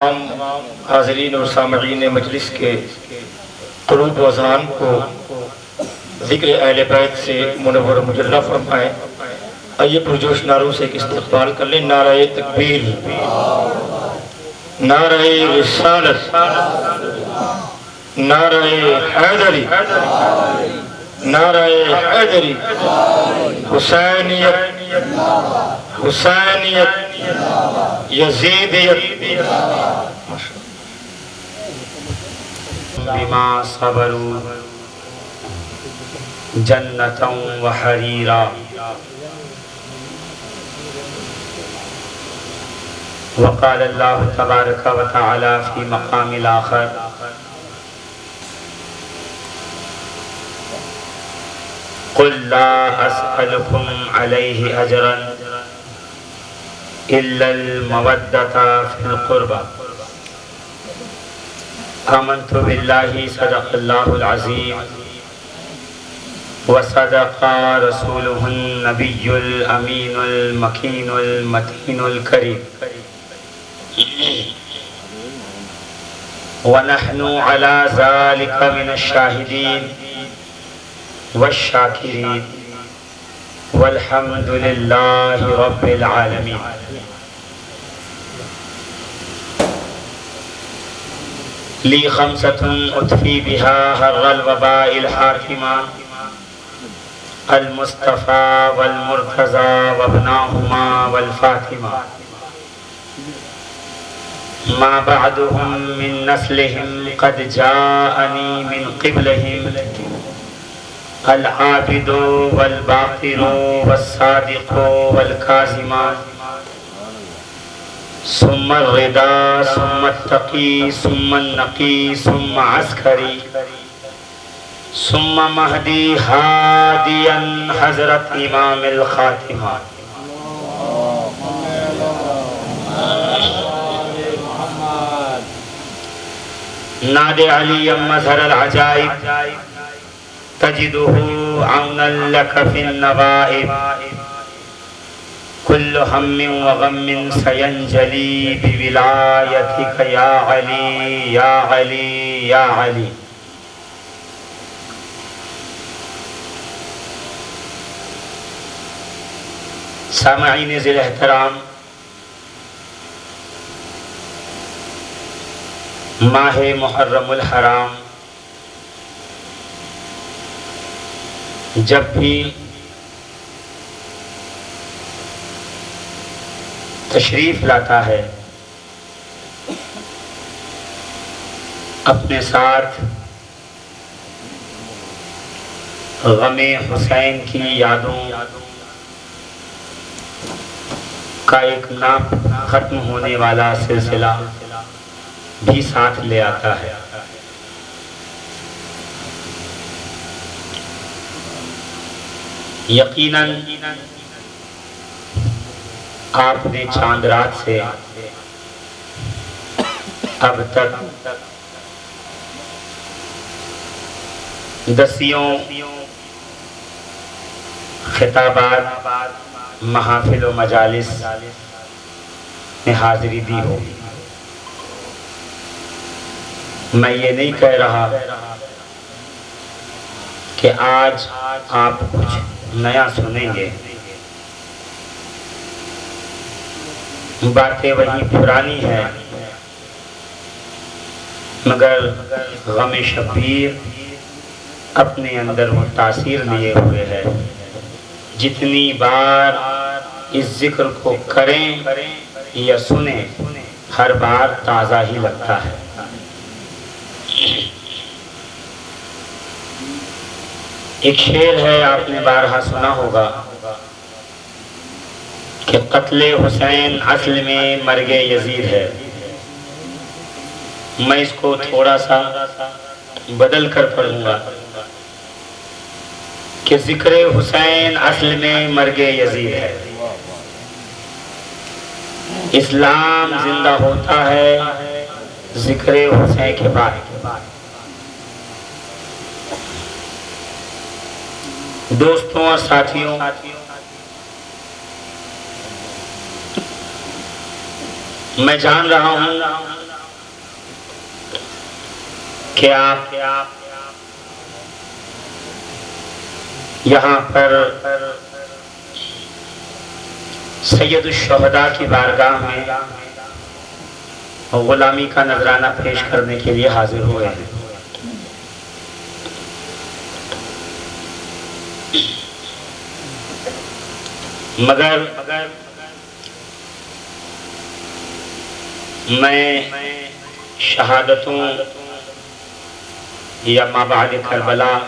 تمام حاضرین اور سامعین مجلس کے قلوب و اذہان کو ذکر اہل بیت سے منور و مجرہ فرمائیں۔ آئیے پرجوش نعروں سے ایک استقبال کر لیں۔ نعرہ تکبیر، نعرہ رسالت، نعرہ حیدری، نعرہ حیدری، حسینیت، حسینیت، یزیدیت۔ بما صبروا جنتا وحریرا وقال اللہ تبارک و تعالی فی مقام الآخر قل لا اسألکم علیہ اجرا الا المودۃ فی القربى آمنت باللہ صدق اللہ العظیم وصدق رسولہ النبی الامین المکین المتین الکریم ونحن على ذلك من الشاہدین والشاکرین والحمد للہ رب العالمین۔ لی خمسۃ اطفی بها حر الوباء الحاکمہ المصطفى والمرتضى وابناهما والفاطمہ ما بعدهم من نسلهم قد جاءني من قبلهم العابد والباقر والصادق والكاظم ثم الرضا ثم التقي ثم النقي ثم عسكري ثم مہدی ہادیا حضرت امام الخاتمہ ناد علی مظہر العجائب تجدہ عونا لک فی النوائب کل ہم و غم سینجلی بولایتک یا علی یا علی یا علی۔ سامعین ذی الاحترام، ماہ محرم الحرام جب بھی تشریف لاتا ہے اپنے ساتھ غم حسین کی یادوں کا ایک نہ ختم ہونے والا سلسلہ بھی ساتھ لے آتا ہے۔ یقیناً آپ نے چاند رات سے اب تک دسیوں خطابات، محافل و مجالس میں حاضری دی ہو۔ میں یہ نہیں کہہ رہا کہ آج آپ کچھ نیا سنیں گے، باتیں وہی پرانی ہیں، مگر غم شبیر اپنے اندر وہ تاثیر لیے ہوئے ہے۔ جتنی بار اس ذکر کو کریں یا سنیں، ہر بار تازہ ہی لگتا ہے۔ ایک شعر ہے، آپ نے بارہا سنا ہوگا کہ قتل حسین اصل میں مرگ یزید ہے۔ میں اس کو تھوڑا سا بدل کر پڑھوں گا کہ ذکر حسین اصل میں مرگ یزید ہے۔ اسلام زندہ ہوتا ہے ذکر حسین کے بعد۔ دوستوں اور ساتھیوں، میں جان رہا ہوں کہ آپ یہاں پر سید الشہداء کی بارگاہ میں غلامی کا نذرانہ پیش کرنے کے لیے حاضر ہوئے ہیں۔ مگر میں شہادتوں یا مابعد کربلا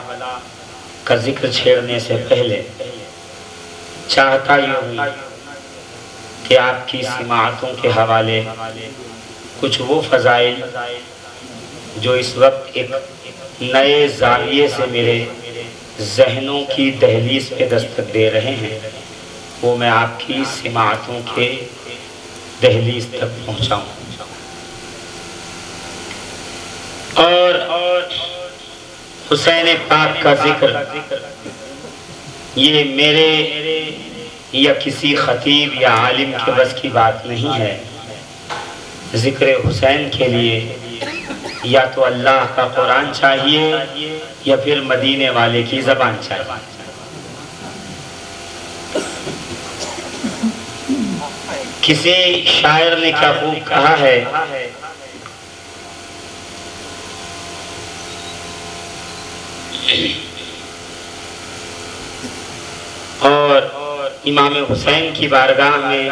کا ذکر چھیڑنے سے پہلے چاہتا یہ ہوں کہ آپ کی سماعتوں کے حوالے کچھ وہ فضائل جو اس وقت ایک نئے زاویے سے میرے ذہنوں کی دہلیز پہ دستک دے رہے ہیں وہ میں آپ کی سماعتوں کے دہلیز تک پہنچاؤں۔ اور حسین پاک کا ذکر یہ میرے یا کسی خطیب یا عالم کے بس کی بات نہیں ہے۔ ذکر حسین کے لیے یا تو اللہ کا قرآن چاہیے یا پھر مدینے والے کی زبان چاہیے۔ کسی شاعر نے کیا خوب کہا ہے، اور امام حسین کی بارگاہ میں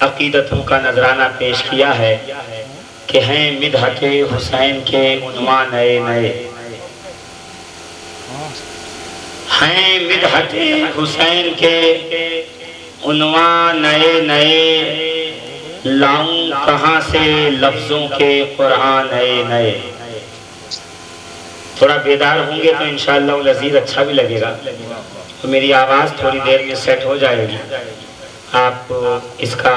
عقیدتوں کا نذرانہ پیش کیا ہے کہ ہیں مدحت حسین کے عنوان نئے نئے، ہیں مدحت حسین کے عنوان نئے نئے، لاؤں کہاں سے لفظوں کے قرآن نئے نئے۔ تھوڑا بیدار ہوں گے تو انشاءاللہ العزیز اچھا بھی لگے گا، تو میری آواز تھوڑی دیر میں سیٹ ہو جائے گی۔ آپ اس کا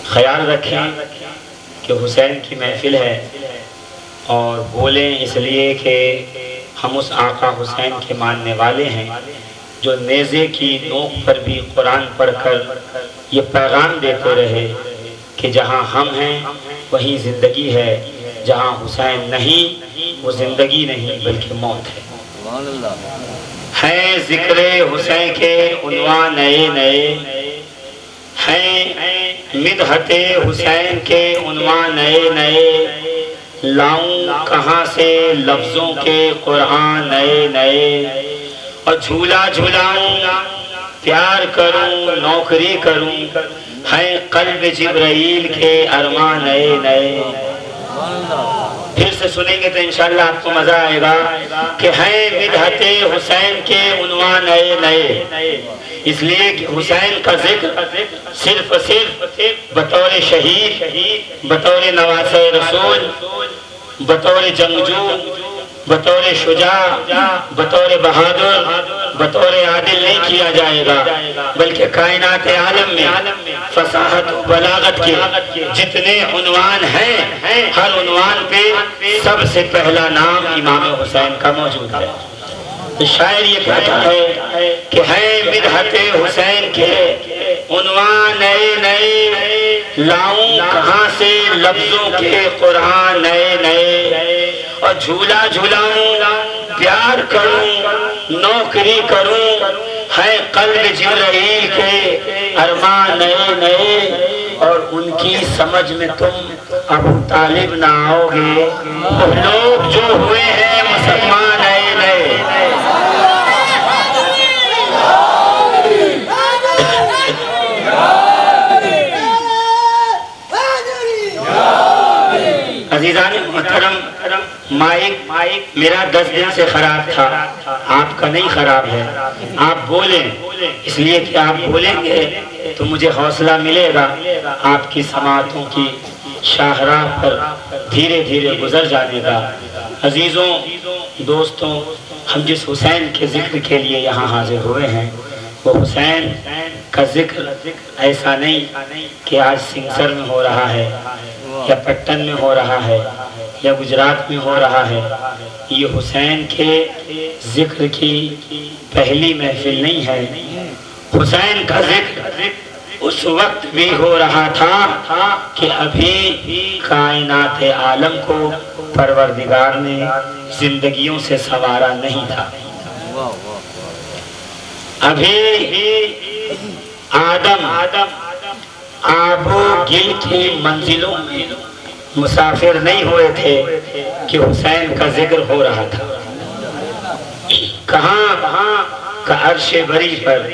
خیال رکھیں کہ حسین کی محفل ہے اور بولیں اس لیے کہ ہم اس آقا حسین کے ماننے والے ہیں جو نیزے کی نوک پر بھی قرآن پڑھ کر یہ پیغام دیتے رہے کہ جہاں ہم ہیں وہیں زندگی ہے، جہاں حسین نہیں وہ زندگی نہیں بلکہ موت ہے۔ ہیں ذکر حسین کے عنوان نئے نئے، ہیں مدحت حسین کے عنوان نئے نئے، لاؤں کہاں سے لفظوں کے قرآن نئے نئے، اور جھولا جھولاؤں پیار کروں نوکری کروں، ہیں قلب جبرائیل کے ارمان نئے نئے۔ پھر سے سنیں گے تو انشاءاللہ آپ کو مزہ آئے گا کہ ہیں مدحت حسین کے عنوان نئے نئے، اس لیے کہ حسین کا ذکر صرف بطور شہید، بطور نواسہ رسول، بطور جنگجو، بطور شجاع، بطور بہادر، بطور عادل نہیں کیا جائے گا، بلکہ کائنات عالم میں فصاحت و بلاغت کے جتنے عنوان ہیں ہر عنوان پہ سب سے پہلا نام امام حسین کا موجود ہے۔ شاعر یہ کہتا ہے کہ ہے مدحت حسین کے عنوان نئے نئے، لاؤں کہاں سے لفظوں کے قرآن نئے نئے، اور جھولا جھولاؤں پیار کروں نوکری کروں، ہے قلب جبرائیل کے ارمان نئے نئے، اور ان کی سمجھ میں تم ابو طالب نہ آؤ گے، وہ لوگ جو ہوئے ہیں مسلمان نئے نئے۔ عزیزان محترم، مائک میرا 10 دن سے خراب تھا، آپ کا نہیں خراب ہے، آپ بولیں، اس لیے کہ آپ بولیں گے تو مجھے حوصلہ ملے گا آپ کی سماعتوں کی شاہراہ پر دھیرے دھیرے گزر جانے کا۔ عزیزوں دوستوں، ہم جس حسین کے ذکر کے لیے یہاں حاضر ہوئے ہیں وہ حسین کا ذکر ایسا نہیں کہ آج سنگسر میں ہو رہا ہے یا پٹن میں ہو رہا ہے یا گجرات میں ہو رہا ہے، یہ حسین کے ذکر کی پہلی محفل نہیں ہے۔ حسین کا ذکر اس وقت بھی ہو رہا تھا کہ ابھی کائنات عالم کو پروردگار نے زندگیوں سے سنوارا نہیں تھا۔ ابھی آدم آب و گل کی منزلوں میں مسافر نہیں ہوئے تھے کہ حسین کا ذکر ہو رہا تھا۔ کہاں کہ عرش بری پر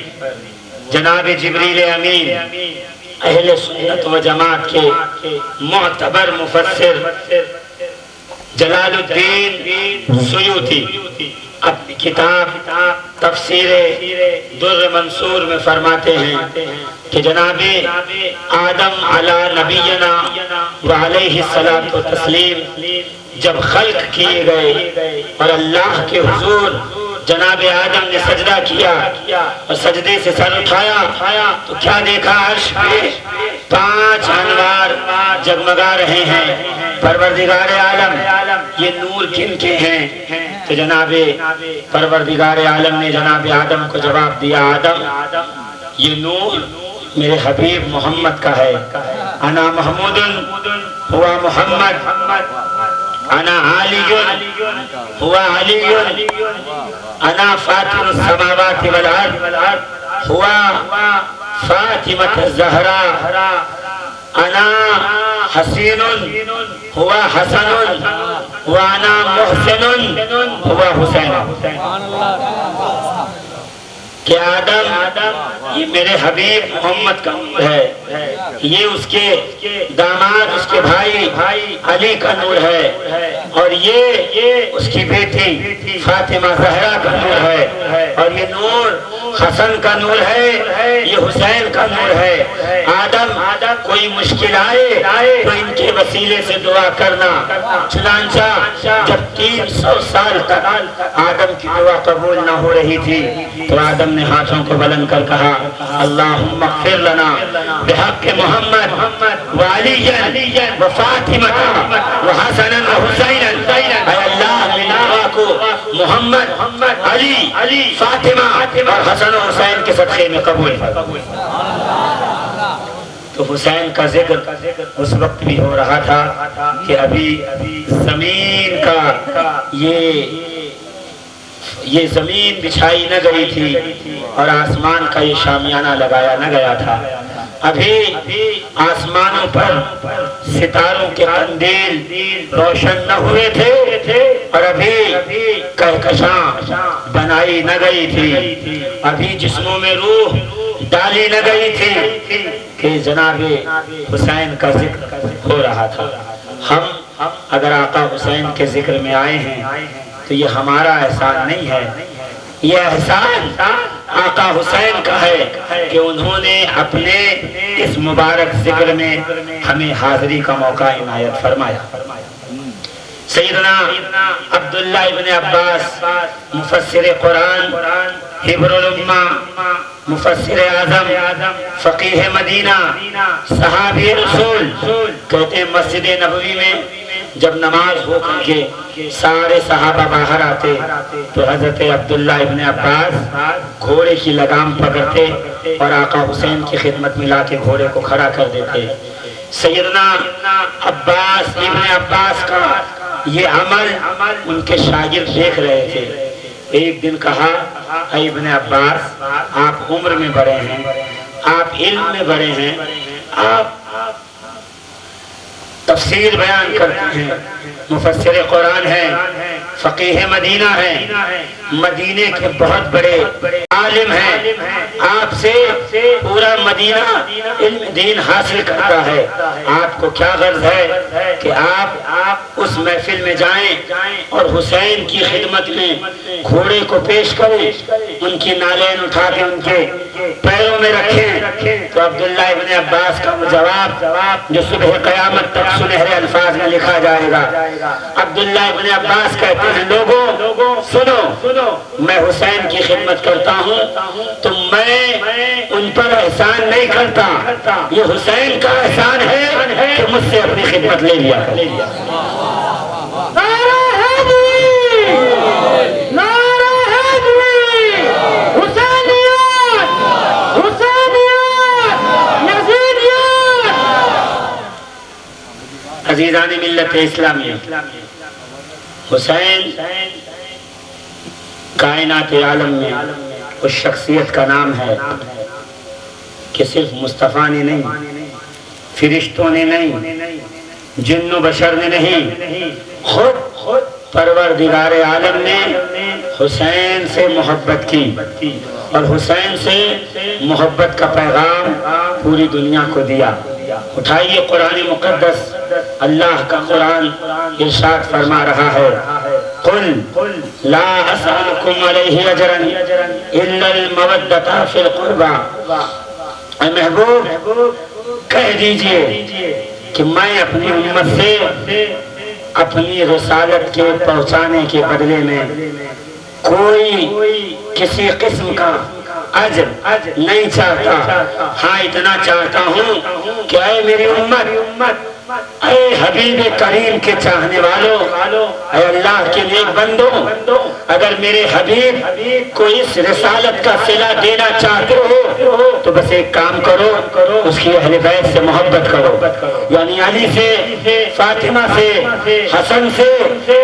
جناب جبریل امین اہل سنت و جماعت کے معتبر مفسر جلال الدین سیوطی اپنی کتاب تفسیر در منصور میں فرماتے ہیں کہ جناب آدم علی نبینا وعلیہ الصلاۃ والتسلیم جب خلق کیے گئے اور اللہ کے حضور جناب آدم نے سجدہ کیا اور سجدے سے سر اٹھایا تو کیا دیکھا؟ عرش پہ 5 انوار جگمگا رہے ہیں۔ پروردگار عالم یہ نور کن کے ہیں؟ تو جناب پروردگار عالم نے جناب آدم کو جواب دیا، آدم یہ نور میرے حبیب محمد کا ہے۔ انا محمود ہوا محمد، انا علی ہوا علی، انا فاطر السماوات والارض ہوا فاطمۃ الزہرا، انا حسین ہوا حسن وانا محسن ہوا حسین۔ کہ آدم یہ میرے حبیب محمد کا نور ہے، یہ اس کے داماد اس کے بھائی علی کا نور ہے، اور یہ اس کی بیٹی فاطمہ زہرا کا نور ہے، اور یہ نور حسن کا نور ہے، یہ حسین کا نور ہے۔ آدم کوئی مشکل آئے تو ان کے وسیلے سے دعا کرنا۔ چنانچہ جب 300 سال تک آدم کی دعا قبول نہ ہو رہی تھی تو آدم نے ہاتھوں کو بلند کر کہا، اللہم اغفر لنا بحق محمد وعلی وفاطمہ وحسن وحسین۔ اے اللہ میری دعا کو محمد، علی، فاطمہ اور حسن و حسین کے صدقے میں قبول فرما۔ تو حسین کا ذکر اس وقت بھی ہو رہا تھا کہ ابھی زمین کا یہ زمین بچھائی نہ گئی تھی اور آسمان کا یہ شامیانہ لگایا نہ گیا تھا۔ ابھی آسمانوں پر ستاروں کے قندیل روشن نہ ہوئے تھے اور ابھی کہکشاں بنائی نہ گئی تھی، ابھی جسموں میں روح ڈالی نہ گئی تھی کہ جناب حسین کا ذکر ہو رہا تھا۔ ہم اگر آقا حسین کے ذکر میں آئے ہیں تو یہ ہمارا احسان نہیں ہے، یہ احسان آقا حسین کا ہے کہ انہوں نے اپنے اس مبارک ذکر میں ہمیں حاضری کا موقع عنایت فرمایا۔ سیدنا عبداللہ ابن عباس مفسر قرآن، حبر الامہ، مفسر اعظم، فقیہ مدینہ، صحابی رسول کہتے ہیں مسجد نبوی میں جب نماز ہو کر کے سارے صحابہ باہر آتے تو حضرت عبداللہ ابن عباس گھوڑے کی لگام پکڑتے اور آقا حسین کی خدمت میں لا کے گھوڑے کو کھڑا کر دیتے۔ سیدنا عباس ابن عباس کا یہ عمل ان کے شاگرد دیکھ رہے تھے۔ ایک دن کہا، اے ابن عباس آپ عمر میں بڑے ہیں، آپ علم میں بڑے ہیں، آپ تفسیر بیان کرتے ہیں، مفسر قرآن ہیں، فقیہ مدینہ ہیں، مدینے کے بہت بڑے عالم ہیں، آپ سے پورا مدینہ علم دین حاصل کرتا ہے، آپ کو کیا غرض ہے کہ آپ اس محفل میں جائیں اور حسین کی خدمت میں گھوڑے کو پیش کریں، ان کی نالین اٹھا کے ان کے پیروں میں رکھیں۔ تو عبداللہ ابن عباس کا وہ جواب جو صبح قیامت تک سنہرے الفاظ میں لکھا جائے گا، عبداللہ ابن عباس کہتے ہیں، لوگوں سنو، میں حسین کی خدمت کرتا ہوں تو میں ان پر احسان نہیں کرتا، یہ حسین کا احسان ہے کہ مجھ سے اپنی خدمت لے لیا۔ عزیزان ملت اسلامیہ، حسین کائنات عالم میں اس شخصیت کا نام ہے کہ صرف مصطفیٰ نے نہیں، فرشتوں نے نہیں، جن و بشر نے نہیں، خود پروردگار عالم نے حسین سے محبت کی اور حسین سے محبت کا پیغام پوری دنیا کو دیا۔ اٹھائیے قرآن مقدس، اللہ کا قرآن ارشاد فرما رہا ہے، قل لا اسألکم علیہ اجرا الا المودۃ فی القربى، اے محبوب کہہ دیجئے کہ میں اپنی امت سے اپنی رسالت کے پہنچانے کے بدلے میں کوئی کسی قسم کا اجر نہیں چاہتا، ہاں اتنا چاہتا ہوں کہ اے میری امت، اے حبیب کریم کے چاہنے والوں، اے اللہ کے نیک بندوں، اگر میرے حبیب کو اس رسالت کا صلہ دینا چاہتے ہو تو بس ایک کام کرو، اس کی اہل بیت سے محبت کرو، یعنی علی سے، فاطمہ سے، حسن سے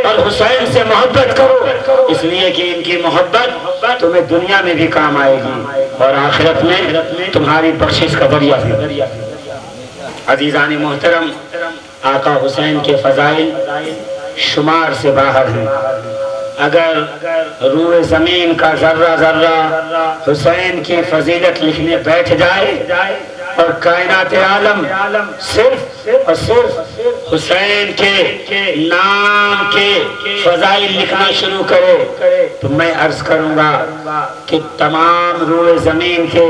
اور حسین سے محبت کرو، اس لیے کہ ان کی محبت تمہیں دنیا میں بھی کام آئے گی اور آخرت میں تمہاری بخشش کا ذریعہ ہے۔ عزیزان محترم، آقا حسین کے فضائل شمار سے باہر ہیں۔ اگر روح زمین کا ذرہ ذرہ حسین کی فضیلت لکھنے بیٹھ جائے اور کائنات عالم صرف اور صرف حسین کے نام کے فضائل لکھنا شروع کرے تو میں عرض کروں گا کہ تمام روح زمین کے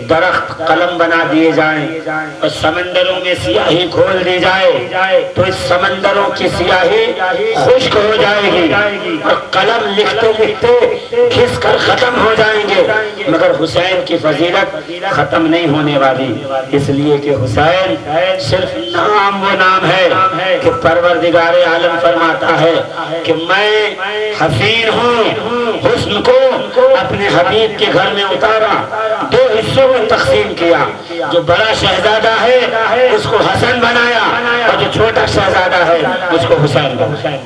درخت قلم بنا دیے جائیں اور سمندروں میں سیاہی کھول دی جائے تو اس سمندروں کی سیاہی خشک ہو جائے گی اور قلم لکھتے لکھتے گھس کر ختم ہو جائیں گے، مگر حسین کی فضیلت ختم نہیں ہونے والی، اس لیے کہ حسین صرف نام وہ نام ہے کہ پروردگار عالم فرماتا ہے کہ میں حسین ہوں، حسن کو اپنے حبیب کے گھر میں اتارا، دو حصوں میں تقسیم کیا، جو بڑا شہزادہ ہے اس کو حسن بنایا اور جو چھوٹا شہزادہ ہے اس کو حسین بنایا۔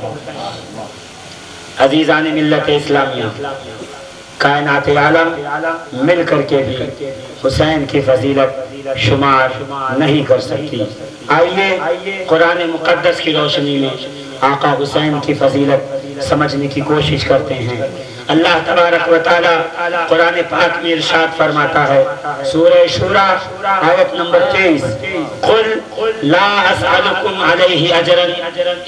عزیزان ملت اسلامیہ، کائنات عالم مل کر کے بھی حسین کی فضیلت شمار نہیں کر سکتی۔ آئیے قرآن مقدس کی روشنی میں آقا حسین کی فضیلت سمجھنے کی کوشش کرتے ہیں۔ اللہ تبارک و تعالی قرآن پاک میں ارشاد فرماتا ہے، سورہ شورى آیت نمبر 23، قل لا اسألکم علیہ اجرا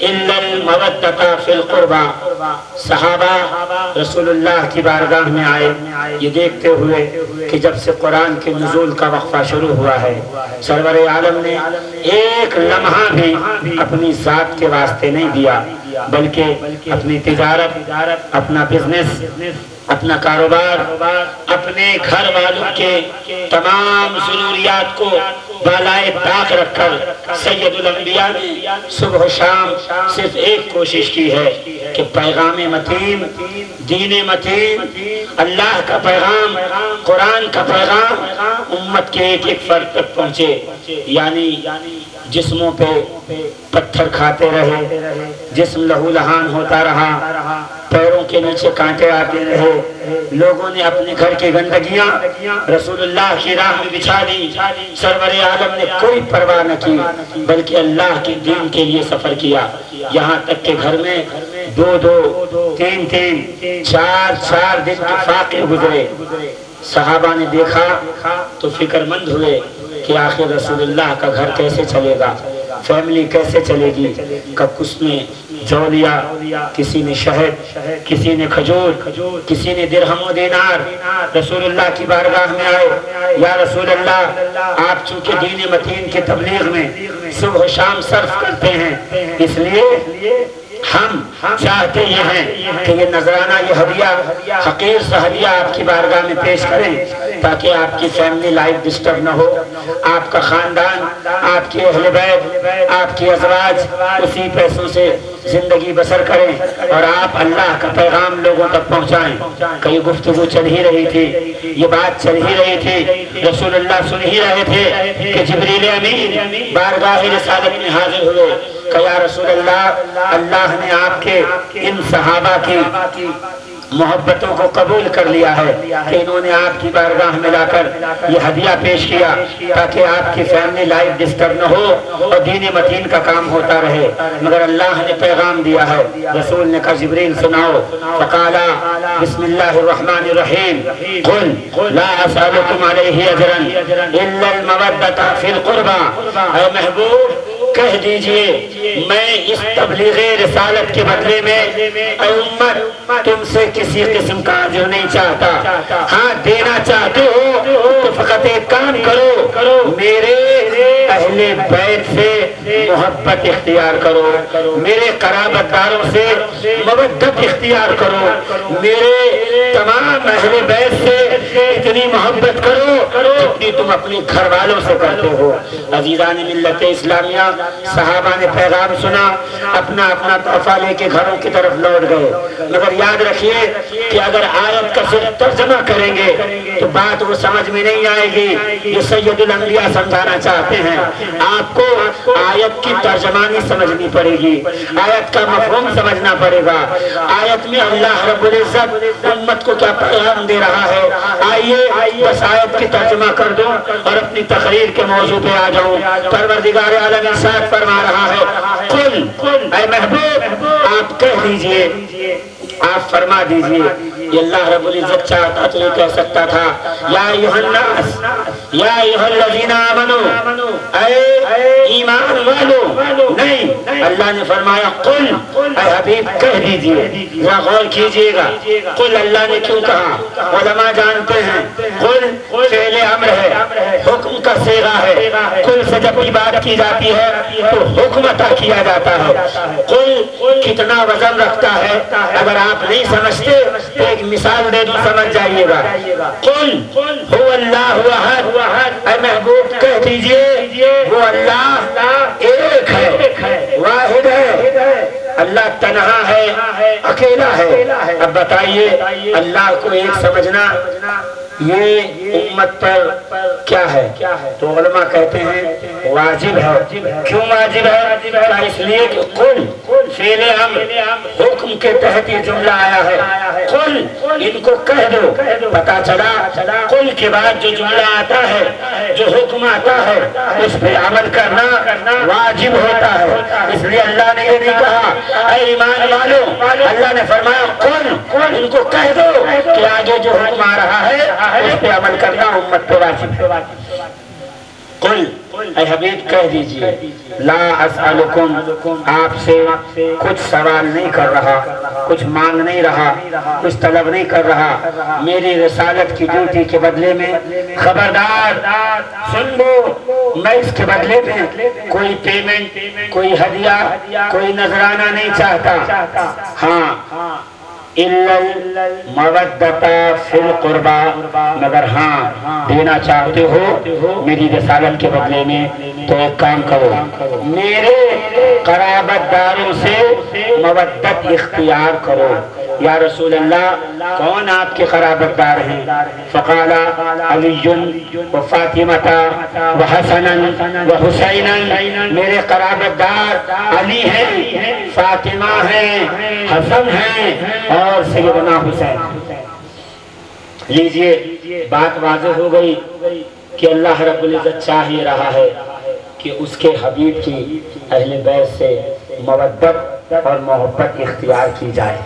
الا المودۃ فی القربى۔ صحابہ رسول اللہ کی بارگاہ میں آئے یہ دیکھتے ہوئے کہ جب سے قرآن کے نزول کا وقفہ شروع ہوا ہے سرور عالم نے ایک لمحہ بھی اپنی ذات کے واسطے نہیں دیا، بلکہ اپنی تجارت، اپنا بزنس، اپنا کاروبار، اپنے گھر والوں کے تمام ضروریات کو بالائے طاق رکھ کر سید الانبیاء نے صبح و شام صرف ایک کوشش کی ہے کہ پیغام متین، دین متین، اللہ کا پیغام، قرآن کا پیغام امت کے ایک ایک فرد تک پہنچے، یعنی جسموں پہ پتھر کھاتے رہے، جسم لہو لہان ہوتا رہا، پیروں کے نیچے کانٹے آتے رہے، لوگوں نے اپنے گھر کی گندگیاں رسول اللہ کی راہ میں بچھا دی، سرور عالم نے کوئی پرواہ نہ کی بلکہ اللہ کے دین کے لیے سفر کیا، یہاں تک کہ گھر میں 2-2، 3-3، 4-4 دن کے فاقے گزرے۔ صحابہ نے دیکھا تو فکر مند ہوئے کہ آخر رسول اللہ کا گھر کیسے چلے گا، فیملی کیسے چلے گی، کب اس نے جو لیا، کسی نے شہد، کسی نے کھجور، کسی نے درہم و دینار، رسول اللہ کی بارگاہ میں آئے، یا رسول اللہ آپ چونکہ دین متین کے تبلیغ میں صبح و شام صرف کرتے ہیں، اس لیے ہم چاہتے یہ ہیں کہ یہ نذرانہ، یہ ہدیہ، حقیر سا ہدیہ آپ کی بارگاہ میں پیش کریں تاکہ آپ کی فیملی لائف ڈسٹرب نہ ہو، آپ کا خاندان، آپ کی اہل بیت، آپ کی ازواج اسی پیسوں سے زندگی بسر کریں اور آپ اللہ کا پیغام لوگوں تک پہنچائیں۔ کئی گفتگو چل ہی رہی تھی، یہ بات چل ہی رہی تھی، رسول اللہ سن ہی رہے تھے کہ جبریل امین بارگاہ رسالت میں حاضر ہوئے، کہ یا رسول اللہ، اللہ نے آپ کے ان صحابہ کی محبتوں کو قبول کر لیا ہے کہ انہوں نے آپ کی بارگاہ میں لا کر یہ ہدیہ پیش کیا تاکہ آپ کی فیملی لائف ڈسٹرب نہ ہو اور دین متین کا کام ہوتا رہے، مگر اللہ نے پیغام دیا ہے۔ رسول نے کہا جبریل سناؤ، فقالا بسم اللہ الرحمن الرحیم قل لا اسألکم علیہ اجرا الا المودۃ فی القربى، اے محبوب کہہ دیجئے میں اس تبلیغ رسالت کے بدلے میں اے امت تم سے کسی قسم کا اجر نہیں چاہتا، ہاں دینا چاہتے ہو تو فقط ایک کام کرو، میرے اہل بیت سے محبت اختیار کرو، میرے قرابت داروں سے مودت اختیار کرو، میرے تمام اہل بیت سے اتنی محبت کرو جتنی تم اپنے گھر والوں سے کرتے ہو۔ عزیزان ملت اسلامیہ، صحابہ نے پیغام سنا، اپنا اپنا تحفہ لے کے گھروں کی طرف لوٹ گئے، مگر یاد رکھیے کہ اگر آیت کا صرف ترجمہ کریں گے تو بات وہ سمجھ میں نہیں آئے گی۔ یہ سید الانبیاء سمجھانا چاہتے ہیں، آپ کو آیت کی ترجمانی سمجھنی پڑے گی، آیت کا مفہوم سمجھنا پڑے گا، آیت میں اللہ رب العزت امت کو کیا پیغام دے رہا ہے۔ آئیے بس آیت کی ترجمہ کر دوں اور اپنی تقریر کے موضوع پہ آ جاؤں۔ پروردگار عالم ارشاد فرما رہا ہے، قل اے محبوب آپ کہہ دیجئے، آپ فرما دیجئے۔ یہ اللہ رب العزت چاہتا تو یہ کہہ سکتا تھا یا ایھا الناس یا ایھا الذین آمنوا، اے ایمان والو، نہیں، اللہ نے فرمایا قل اے حبیب کہہ دیجئے۔ ذرا غور کیجئے گا، قل اللہ نے کیوں کہا؟ علماء جانتے ہیں قل فعل امر ہے، حکم کا صیغہ ہے، قل سے جب بھی بات کی جاتی ہے تو حکم عطا کیا جاتا ہے۔ قل کتنا وزن رکھتا ہے، اگر آپ نہیں سمجھتے تو ایک مثال دے دوں سمجھ جائیے گا۔ قل هو اللہ احد، اے محبوب کہہ دیجئے وہ اللہ ایک ہے، واحد ہے، اللہ تنہا ہے، اکیلا ہے۔ اب بتائیے اللہ کو ایک سمجھنا یہ امت پر کیا ہے؟ تو علماء کہتے ہیں واجب ہے۔ کیوں واجب ہے؟ اس لیے کہ قل فعل امر، حکم کے تحت یہ جملہ آیا ہے، قل ان کو کہہ دو۔ پتا چلا قل کے بعد جو جملہ آتا ہے، جو حکم آتا ہے، اس پہ عمل کرنا واجب ہوتا ہے۔ اس لیے اللہ نے یہ نہیں کہا اے ایمان والو، اللہ نے فرمایا قل ان کو کہہ دو کہ آگے جو حکم آ رہا ہے اس پہ عمل کرنا امت پہ واجب ہے۔ قل اے حبیب کہہ دیجئے لا اسألکم، آپ سے کچھ سوال نہیں کر رہا، کچھ مانگ نہیں رہا، کچھ طلب نہیں کر رہا، میری رسالت کی ڈیوٹی کے بدلے میں خبردار سن لو، میں اس کے بدلے میں کوئی پیمنٹ، کوئی ہدیہ، کوئی نذرانہ نہیں چاہتا، ہاں الا المودۃ فی القربى، مگر ہاں دینا چاہتے ہو میری رسالت کے بدلے میں تو ایک کام کرو، میرے قرابت داروں سے مودت اختیار کرو۔ یا رسول اللہ کون آپ کے قرابت دار ہیں؟ فقال علی و فاطمہ و حسن و حسین، میرے قرابت دار علی ہیں، فاطمہ ہیں، حسن ہیں اور سیدنا حسین۔ لیجئے بات واضح ہو گئی کہ اللہ رب العزت چاہ یہ رہا ہے کہ اس کے حبیب کی اہل بیت سے مودت اور محبت اختیار کی جائے۔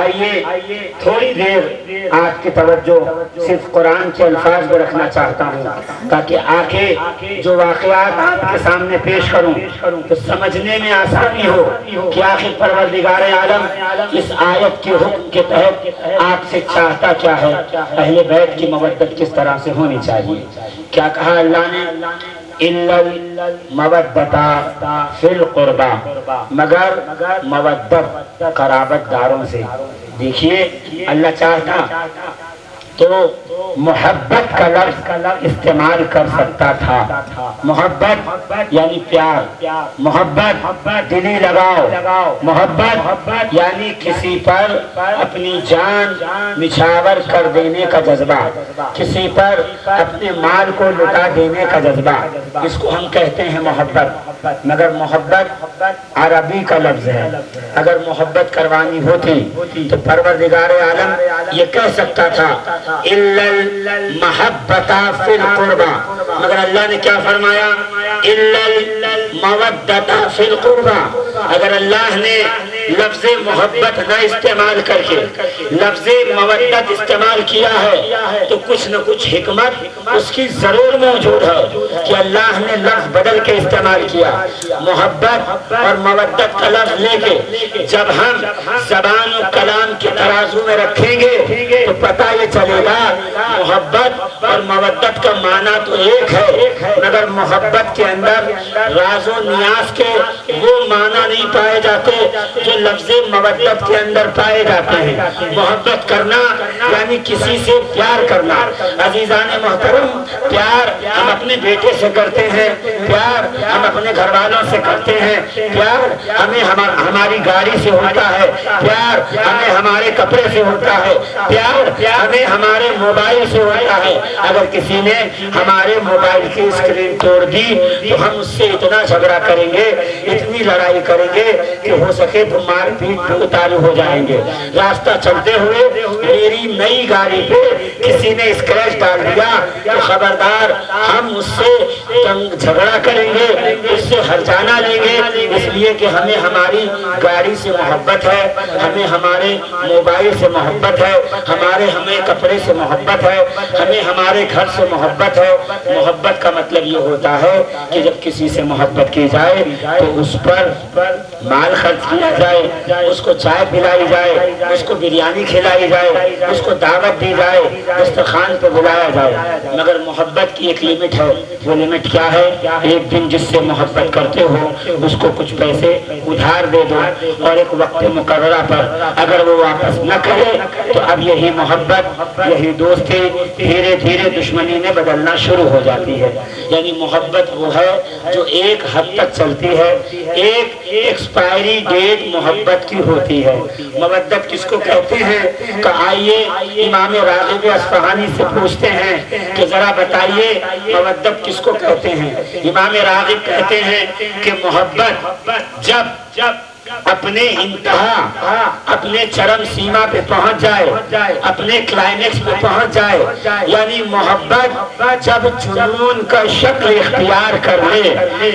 آئیے تھوڑی دیر آپ کی توجہ صرف قرآن کے الفاظ میں رکھنا چاہتا ہوں تاکہ آگے جو واقعات آپ کے سامنے پیش کروں تو سمجھنے میں آسانی ہو کہ آخر پروردگار عالم اس آیت کے حکم کے تحت آپ سے چاہتا کیا ہے، اہل بیت کی مودت کس طرح سے ہونی چاہیے۔ کیا کہا اللہ نے؟ الا المودۃ فی القربى، مگر مودت قرابت داروں سے۔ دیکھیے اللہ چاہتا تو محبت کا لفظ استعمال کر سکتا تھا. محبت یعنی پیار، محبت دلی لگاؤ، محبت یعنی کسی پر اپنی جان نچھاور کر دینے کا جذبہ، کسی پر اپنے مال کو لٹا دینے کا جذبہ، اس کو ہم کہتے ہیں محبت. مگر محبت عربی کا لفظ ہے. اگر محبت کروانی ہوتی تو پروردگار عالم یہ کہہ سکتا تھا الا المحبۃ فی القربى، مگر اللہ نے کیا فرمایا؟ الا المودۃ فی القربى. اگر اللہ نے لفظ محبت نہ استعمال کر کے لفظ مودت استعمال کیا ہے تو کچھ نہ کچھ حکمت اس کی ضرور موجود ہے کہ اللہ نے لفظ بدل کے استعمال کیا. محبت اور مودت کا لفظ لے کے جب ہم زبان و کلام کے ترازو میں رکھیں گے تو پتہ یہ چلے گا محبت اور مودت کا معنی تو ایک ہے، مگر محبت کے اندر راز و نیاز کے وہ معنی نہیں پائے جاتے جو لفظ مودت کے اندر پائے جاتے ہیں. محبت کرنا یعنی کسی سے پیار کرنا. عزیزان محترم، پیار ہم اپنے بیٹے سے کرتے ہیں، پیار ہم اپنے گھر والوں سے کرتے ہیں، پیار ہمیں ہماری گاڑی سے ہوتا ہے، پیار ہمیں ہمارے کپڑے سے ہوتا ہے، پیار ہمیں ہمارے موبائل سے ہوتا ہے. اگر کسی نے ہمارے موبائل کی اسکرین توڑ دی تو ہم اس سے اتنا جھگڑا کریں گے، اتنی لڑائی کریں گے کہ ہو سکے تو مار پیٹ پہ اتارے ہو جائیں گے. راستہ چلتے ہوئے میری نئی گاڑی پہ کسی نے اسکریچ ڈال دیا تو خبردار ہم اس سے جھگڑا کریں گے، اس سے ہرجانہ لیں گے، اس لیے کہ ہمیں ہماری گاڑی سے محبت ہے، ہمیں ہمارے موبائل سے محبت ہے، ہمیں کپڑے سے محبت ہے، ہمیں ہمارے گھر سے محبت ہے. محبت کا مطلب یہ ہوتا ہے کہ جب کسی سے محبت کی جائے تو اس پر مال خرچ کیا جائے، اس کو چائے پلائی جائے، اس کو بریانی کھلائی جائے، اس کو دعوت دی جائے، دسترخوان پہ بلایا جائے. مگر محبت کی ایک لمٹ ہے. وہ لمٹ کیا ہے؟ ایک دن جس سے محبت کرتے ہو اس کو کچھ پیسے ادھار دے دو، اور ایک وقت مقررہ پر اگر وہ واپس نہ کرے تو اب یہی محبت، یہی دوستی دھیرے دھیرے دشمنی میں بدلنا شروع ہو جاتی ہے. یعنی محبت وہ ہے جو ایک حد تک چلتی ہے، ایک ایکسپائری ڈیٹ محبت کی ہوتی ہے. مودت کس کو کہتے ہیں؟ کہ آئیے امام راغب اصفہانی سے پوچھتے ہیں کہ ذرا بتائیے مودت کس کو کہتے ہیں. امام راغب کہتے ہیں کہ محبت جب اپنے انتہا، اپنے چرم سیما پہ پہنچ جائے، اپنے کلائمیکس پہ پہنچ جائے، یعنی محبت جب جنون کا شکل اختیار کر لے،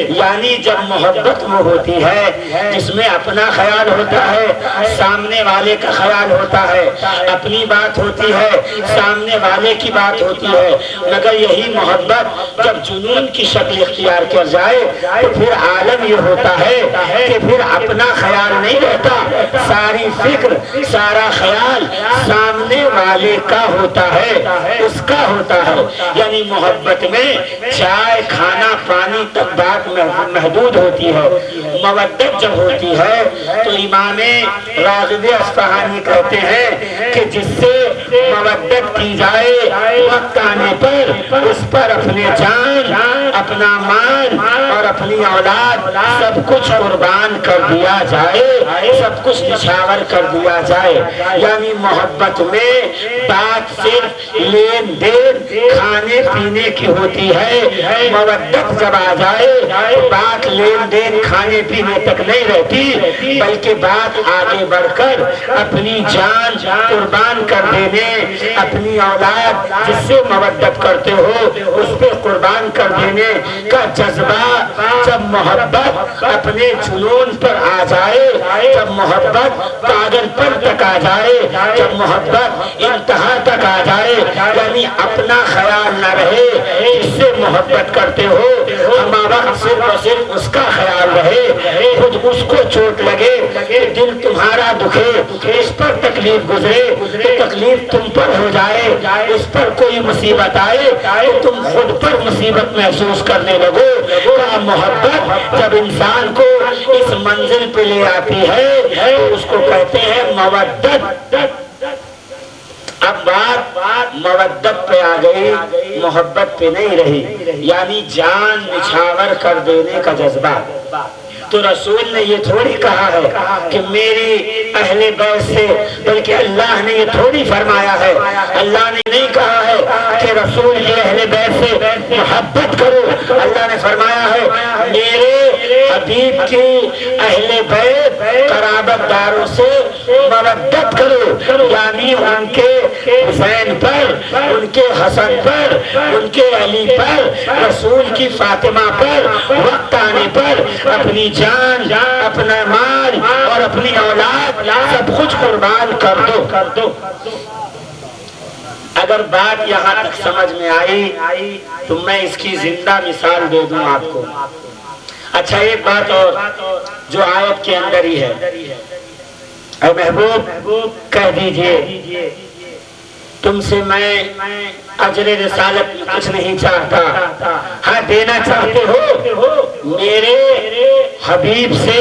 یعنی جب محبت وہ ہوتی ہے جس میں اپنا خیال ہوتا ہے، سامنے والے کا خیال ہوتا ہے، اپنی بات ہوتی ہے، سامنے والے کی بات ہوتی ہے. مگر یہی محبت جب جنون کی شکل اختیار کر جائے تو پھر عالم یہ ہوتا ہے کہ پھر اپنا خیال نہیں رہتا، ساری فکر، سارا خیال سامنے والے کا ہوتا ہے، اس کا ہوتا ہے. یعنی محبت میں چائے، کھانا، پانی تک بات محدود ہوتی ہے. مودت جب ہوتی ہے تو امام راغب اصفہانی کہتے ہیں کہ جس سے مودت کی جائے وقت آنے پر اس پر اپنے جان، اپنا مال اور اپنی اولاد سب کچھ قربان کر دیا جائے، سب کچھ نچھاور کر دیا جائے. یعنی محبت میں بات صرف لین دین، کھانے پینے کی ہوتی ہے. مودت جب آ جائے تو بات لین دین، کھانے پینے تک نہیں رہتی، بلکہ بات آگے بڑھ کر اپنی جان قربان کر دینے، اپنی اولاد جس سے مودت کرتے ہو اس پہ قربان کر دینے کا جذبہ جب محبت اپنے جنون پر آ جائے، جب محبت پاگل پن تک آ جائے، جب محبت انتہا تک آ جائے، یعنی اپنا خیال نہ رہے، جس سے محبت کرتے ہو ہما وقت صرف اور صرف اس کا خیال رہے، خود اس کو چوٹ لگے، دل تمہارا دکھے، اس پر تکلیف گزرے، تکلیف تم پر ہو جائے، اس پر کوئی مصیبت آئے تو تم خود پر مصیبت محسوس کرنے لگو. محبت جب انسان کو اس منزل پہ لے آتی ہے تو اس کو کہتے ہیں مودت. اب بات مودت پہ آ گئی، محبت پہ نہیں رہی، یعنی جان نچھاور کر دینے کا جذبہ۔ تو رسول نے یہ تھوڑی کہا ہے کہ میری اہل بیت سے، بلکہ اللہ نے یہ تھوڑی فرمایا ہے، اللہ نے نہیں کہا ہے کہ رسول کی اہل بیت سے محبت کرو، اللہ نے فرمایا ہے میرے حبیب کی اہل بیت قرابت داروں سے مودت کرو، یعنی ان کے حسین پر، ان کے حسن پر، ان کے علی پر، رسول کی فاطمہ پر وقت آنے پر اپنی جان، اپنا مال اور اپنی اولاد سب کچھ قربان کر دو۔ اگر بات یہاں تک سمجھ میں آئی تو میں اس کی زندہ مثال دے دوں آپ کو۔ اچھا ایک بات اور جو آیت کے اندر ہی ہے، اے محبوب کہہ دیجئے تم سے میں اجر رسالت میں کچھ نہیں چاہتا، ہاں دینا چاہتے ہو میرے حبیب سے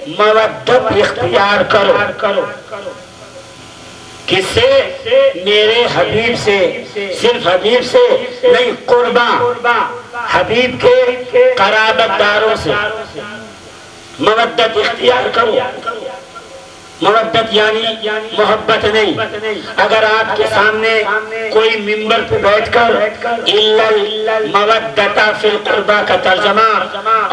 مودت اختیار کرو۔ کس سے؟ میرے حبیب سے، صرف حبیب سے نہیں، قربا حبیب کے قرابت داروں سے مودت اختیار کرو۔ مودت یعنی محبت نہیں۔ اگر آپ کے سامنے کوئی ممبر پہ بیٹھ کر مودت فی القربہ کا ترجمہ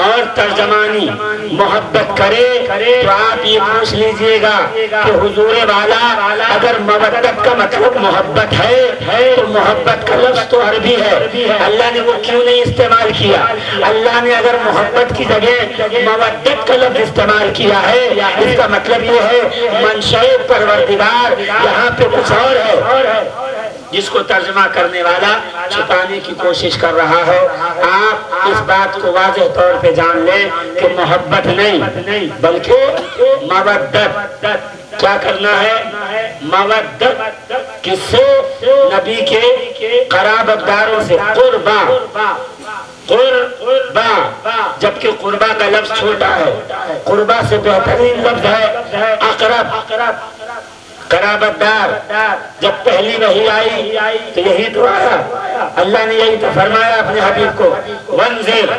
اور ترجمانی محبت کرے تو آپ یہ پوچھ لیجئے گا کہ حضور والا اگر مودت کا مطلب محبت ہے تو محبت کا لفظ تو عربی ہے، اللہ نے وہ کیوں نہیں استعمال کیا؟ اللہ نے اگر محبت کی جگہ مودت کا لفظ استعمال کیا ہے، اس کا مطلب یہ ہے منشأ پروردگار یہاں پہ کچھ اور ہے، جس کو ترجمہ کرنے والا چھپانے کی کوشش کر رہا ہے۔ آپ اس بات کو واضح طور پہ جان لیں کہ محبت نہیں بلکہ مودت۔ کیا کرنا ہے؟ مودت کس سے؟ نبی کے قرابت داروں سے، قربا۔ جبکہ قربا کا لفظ چھوٹا ہے، قربا سے بہترین لفظ ہے اقرب، قرابت دار۔ جب پہلی وحی آئی تو یہی تو آیا، اللہ نے یہی تو فرمایا اپنے حبیب کو، وانذر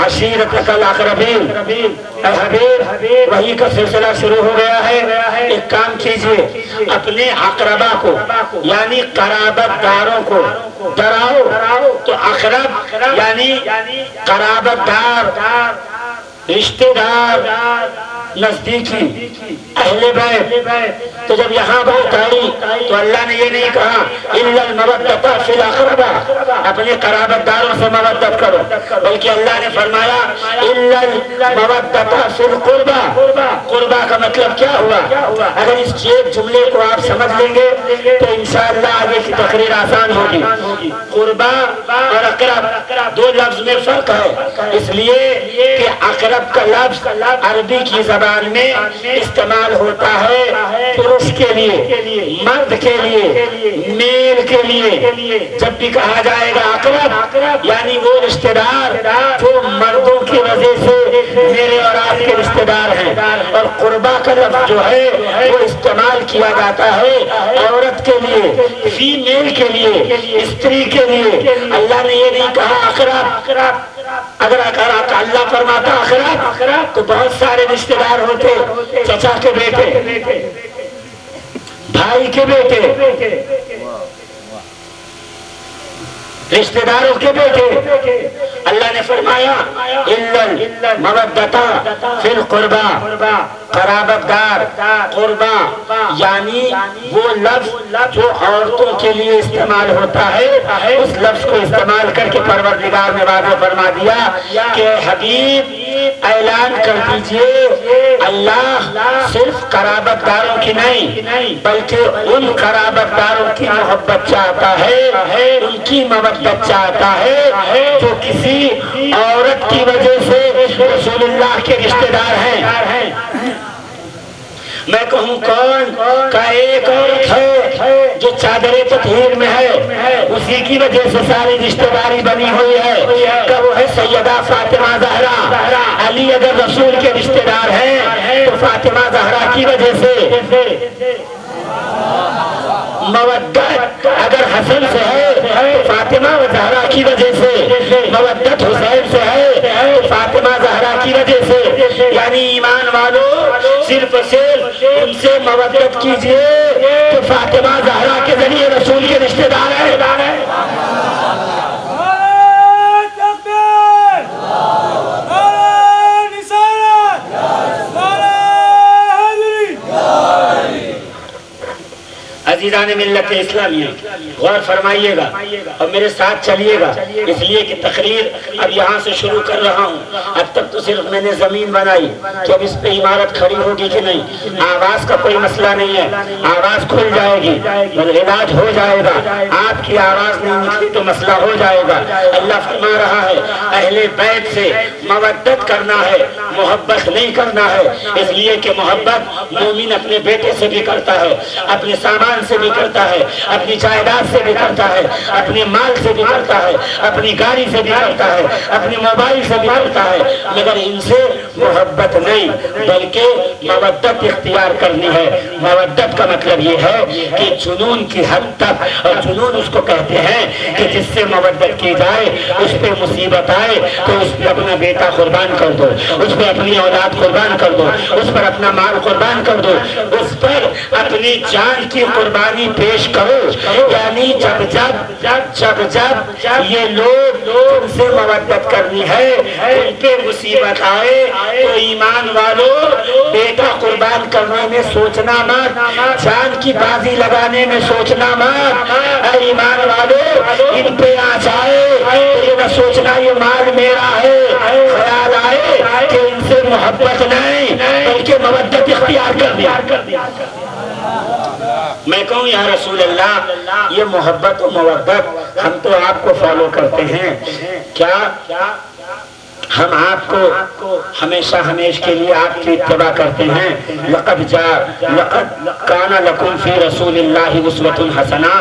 عشیرتک الاقربین۔ اے حبیب وحی کا سلسلہ شروع ہو گیا ہے، ایک کام کیجئے، اپنے اقربا کو یعنی قرابت داروں کو ڈراؤ۔ تو اقرب یعنی قرابت دار، رشتہ دار، نزدیکی، اہل بیت۔ تو جب یہاں بات آئی تو اللہ نے یہ نہیں کہا الا المودۃ فی الاقربہ، اپنے قرابت داروں سے مودت کرو، بلکہ اللہ نے فرمایا الا المودۃ فی القربہ۔ قربہ کا مطلب کیا ہوا؟ اگر اس ایک جملے کو آپ سمجھ لیں گے تو انشاءاللہ آگے کی تقریر آسان ہوگی۔ قربہ اور اقرب دو لفظ میں فرق ہے، اس لیے کہ اقرب کا لفظ عربی کی زبان میں استعمال ہوتا ہے پروش کے لیے، مرد کے لیے، میل کے لیے۔ جب بھی کہا جائے گا اقرب یعنی وہ رشتہ دار جو مردوں کی وجہ سے میرے اور آپ کے رشتہ دار ہیں، اور قربا کا لفظ جو ہے وہ استعمال کیا جاتا ہے عورت کے لیے، فیمیل کے لیے، استری کے لیے۔ اللہ نے یہ نہیں کہا اقرب۔ اگر اللہ فرماتا اقرب تو بہت سارے رشتہ دار ہوتے، چچا کے بیٹے، بھائی کے بیٹے، رشتہ داروں کے بیٹے۔ اللہ نے فرمایا الا المودۃ فی القربہ، قرابت دار، قربا یعنی وہ لفظ جو عورتوں کے لیے استعمال ہوتا ہے، اس لفظ کو استعمال کر کے پروردگار نے واضح فرما دیا کہ حبیب اعلان کر دیجئے اللہ صرف قرابت داروں کی نہیں بلکہ ان قرابت داروں کی محبت چاہتا ہے، ان کی مودت چاہتا ہے جو کسی عورت کی وجہ سے رسول اللہ کے رشتہ دار ہیں۔ میں کہوں کون کا ایک عورت ہے جو چادر تطہیر میں ہے، اسی کی وجہ سے ساری رشتہ داری بنی ہوئی ہے کہ وہ ہے سیدہ فاطمہ زہرا۔ علی اگر رسول کے رشتہ دار ہیں تو فاطمہ زہرا کی وجہ سے مودت اگر حسن سے ہے تو فاطمہ و زہرا کی وجہ سے، مودت حسین سے ہے تو فاطمہ زہرا کی وجہ سے، یعنی ایمان والو صرف ان سے مودت کیجئے تو فاطمہ زہرا کے ذریعے رسول کے رشتہ دار ہیں۔ عزیزان ملت اسلامیہ غور فرمائیے گا اور میرے ساتھ چلیے گا، اس لیے کہ تقریر اب یہاں سے شروع کر رہا ہوں۔ اب تک تو صرف میں نے زمین بنائی کہ اب اس پہ عمارت کھڑی ہوگی کہ نہیں۔ آواز کا کوئی مسئلہ نہیں ہے، آواز کھل جائے گی، علاج ہو جائے گا۔ آپ کی آواز نہیں نکلی تو مسئلہ ہو جائے گا۔ اللہ فرما رہا ہے اہل بیت سے مودت کرنا ہے، محبت نہیں کرنا ہے، اس لیے کہ محبت مومن اپنے بیٹے سے بھی کرتا ہے، اپنے سامان سے بھی کرتا ہے، اپنی جائیداد سے بھی کرتا ہے، اپنے مال سے بھی کرتا ہے، اپنی گاڑی سے بھی کرتا ہے، اپنے موبائل سے بھی کرتا ہے، مگر ان سے محبت نہیں بلکہ مودت اختیار کرنی ہے۔ مودت کا مطلب یہ ہے کہ جنون کی حد تک، اور جنون اس کو کہتے ہیں کہ جس سے مودت کی جائے، اس پہ مصیبت آئے تو اس پہ اپنا بیٹا قربان کر دو، اس پہ اپنی اولاد قربان کر دو، اس پر اپنا مال قربان کر دو، اس پر اپنی جان کی قربانی پیش کرو۔ یعنی جب یہ لوگ ان سے مودت کرنی ہے، ان پہ مصیبت آئے تو ایمان والو بیٹا قربان کرنے میں سوچنا مت، جان کی بازی لگانے میں سوچنا مت۔ اے ایمان والو ان پہ آ جائے تو یہ نہ سوچنا یہ مال میرا ہے، خیال آئے کہ ان سے محبت نہیں بلکہ مودت اختیار کر دیا۔ میں کہوں یا رسول اللہ یہ محبت و مودت ہم تو آپ کو فالو کرتے ہیں، کیا ہم آپ کو ہمیشہ ہمیش کے لیے آپ کی اتباع کرتے ہیں؟ لقد کان لکم فی رسول اللہ اسوۃ حسنہ،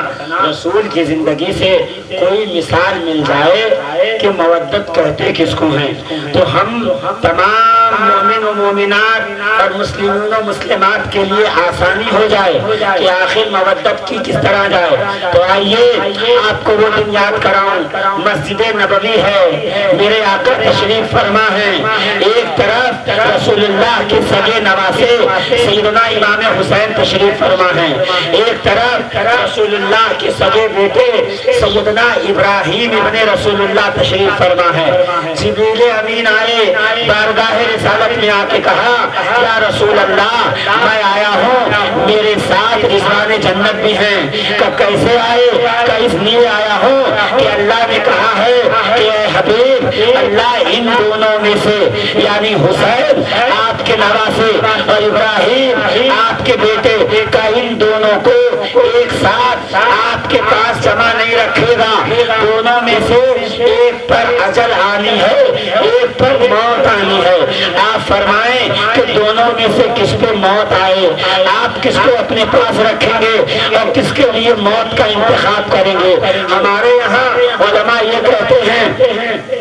رسول کی زندگی سے کوئی مثال مل جائے کہ مودت کہتے کس کو ہیں تو ہم تمام مومن و مومنات اور مسلمون و مسلمات کے لیے آسانی ہو جائے کہ آخر مودت کی کس طرح جائے۔ تو آئیے آپ کو وہ دن یاد کراؤں، مسجد نبوی ہے، میرے آقا تشریف فرما ہے، ایک طرف رسول اللہ کے سگے نواسے سیدنا امام حسین تشریف فرما ہے، ایک طرف رسول اللہ کے سگے بیٹے سیدنا ابراہیم ابن رسول اللہ تشریف فرما ہے۔ جبریل امین آئے، بارگاہ رسالت میں آ کے کہا یا رسول اللہ میں آیا ہوں، میرے ساتھ رضوان جنت بھی ہیں۔ کیسے آئے؟ اس لیے آیا ہوں کہ اللہ نے کہا ہے کہ اے حبیب اللہ ان دونوں میں سے یعنی حسین آپ کے نواسے اور ابراہیم آپ کے بیٹے کا ان دونوں کو ایک ساتھ آپ کے پاس جمع نہیں رکھے گا، دونوں میں سے ایک پر اجل آنی ہے، ایک پر موت آنی ہے۔ آپ فرمائیں کہ دونوں میں سے کس پہ موت آئے، آپ کس کو اپنے پاس رکھیں گے اور کس کے لیے موت کا انتخاب کریں گے؟ ہمارے یہاں علماء یہ کہتے ہیں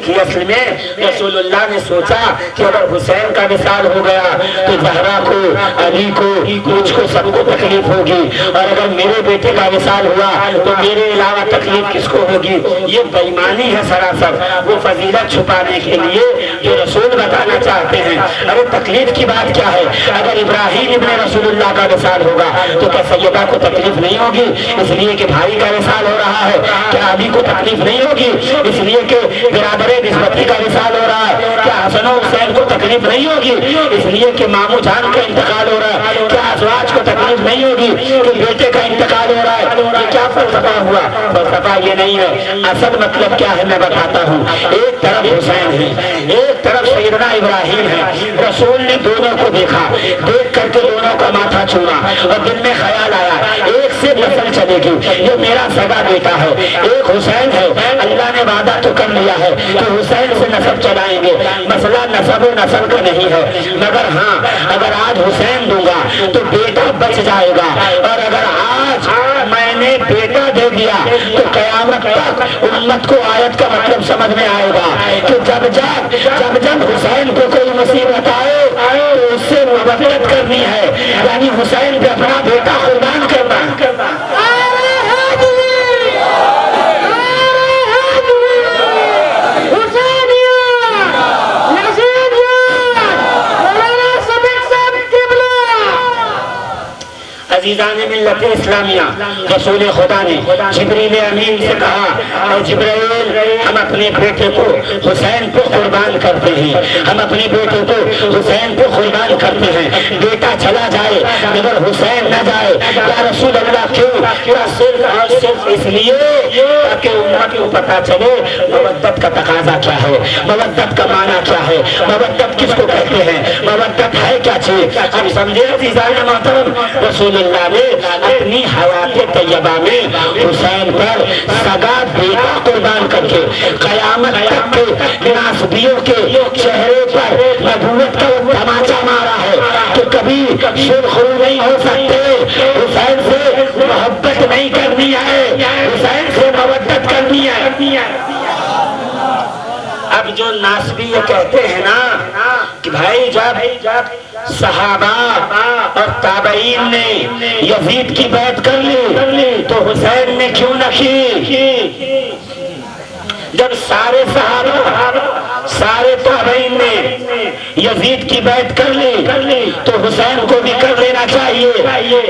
کہ اصل میں رسول اللہ نے سوچا کہ اگر حسین کا وصال ہو گیا تو زہرا کو، علی کو، مجھ کو سب کو تکلیف ہوگی، اور اگر میرے بیٹے کا وصال ہوا تو میرے علاوہ تکلیف کس کو ہوگی؟ یہ بےایمانی ہے سراسر، وہ فضیلت چھپانے کے لیے جو رسول بتانا چاہتے ہیں۔ ارے تکلیف کی بات کیا ہے؟ اگر ابراہیم ابن رسول اللہ کا وصال ہوگا تو کیا سیدہ کو تکلیف نہیں ہوگی اس لیے کہ بھائی کا وصال ہو رہا ہے؟ کیا علی کو تکلیف نہیں ہوگی اس لیے کہ برادر نسبتی کا وصال ہو رہا ہے؟ کیا حسن و حسین کو تکلیف نہیں ہوگی اس لیے کہ ماموں جان کا انتقال ہو رہا ہے؟ کیا ازواج کو تکلیف نہیں ہوگی کہ بیٹے کا انتقال ہو رہا ہے؟ یہ کیا فلسفہ ہوا؟ فلسفہ یہ نہیں ہے، اصل مطلب کیا ہے میں بتاتا ہوں۔ ایک طرف حسین ہے، ایک طرف سیدنا ابراہیم ہے۔ رسول نے دونوں کو دیکھا، دیکھ کر کے دونوں کا ماتھا چھوڑا اور دل میں خیال آیا ایک سے نسل چلے گی، یہ میرا سگا بیٹا ہے، ایک حسین ہے، اللہ نے وعدہ تو کر لیا ہے کہ حسین سے نسب چلائیں گے، مسئلہ نسب و نسل کا نہیں ہے، مگر ہاں اگر آج حسین دوں گا تو بیٹا بچ جائے گا، اور اگر آج میں نے بیٹا دے دیا تو قیامت تک امت کو آیت کا مطلب سمجھ میں آئے گا کہ جب حسین کو کوئی مصیبت آئے تو اس سے مدد کرنی ہے، یعنی حسین پہ اپنا بیٹا قربان کرنا۔ عزیزان ملت اسلامیہ، رسول خدا نے جبریل امین سے کہا اے جبرائیل ہم اپنے بیٹے کو حسین کو قربان کرتے ہیں، ہم اپنے بیٹے کو حسین کو قربان کرتے ہیں، بیٹا چلا جائے مگر حسین نہ جائے، یا رسول اللہ کیوں؟ کیا صرف اور صرف اس لیے تاکہ امت کو پتا چلے مودت کا تقاضا کیا ہے، مودت کا معنی کیا ہے، مودت کس کو کہتے ہیں، مودت ہے کیا چیز؟ اب سمجھے عزیزان محترم، رسول اللہ نے اپنی حیات طیبہ میں حسین پر سگا بیٹا قربان کر کے قیامت تک کے ناسبیوں کے چہرے پر نبوت کا تماچا مارا ہے کہ کبھی سرخرو نہیں ہو سکتے، حسین سے محبت نہیں کرنی ہے، حسین سے مودت کرنی ہے۔ اب جو ناسبی یہ کہتے ہیں نا کہ بھائی جب صحابہ اور تابعین نے یزید کی بیعت کر لی تو حسین نے کیوں نہ کی؟ جب سارے صحابہ سارے تابعین نے یزید کی بیعت کر لی تو حسین کو بھی کر لینا چاہیے۔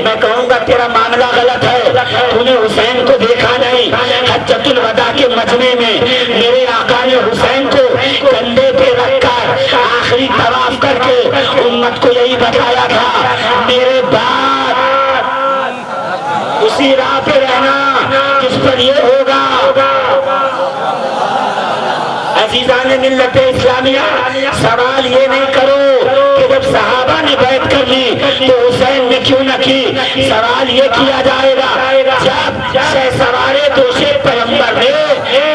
میں کہوں گا تیرا معاملہ غلط ہے، تو نے حسین کو دیکھا نہیں۔ حجۃ الوداع کے مجمع میں میرے آقا نے حسین کو کندھے پہ رکھ کر آخری طواف کر کے امت کو یہی بتایا تھا میرے بعد اسی راہ پہ رہنا جس پر یہ ہوگا۔ عزیزان ملت اسلامیہ، سوال یہ نہیں کرو کہ جب صحابہ نے بیعت کر لی تو حسین نے کیوں نہ کی، سوال یہ کیا جائے گا جب شہسوار دوش پیغمبر نے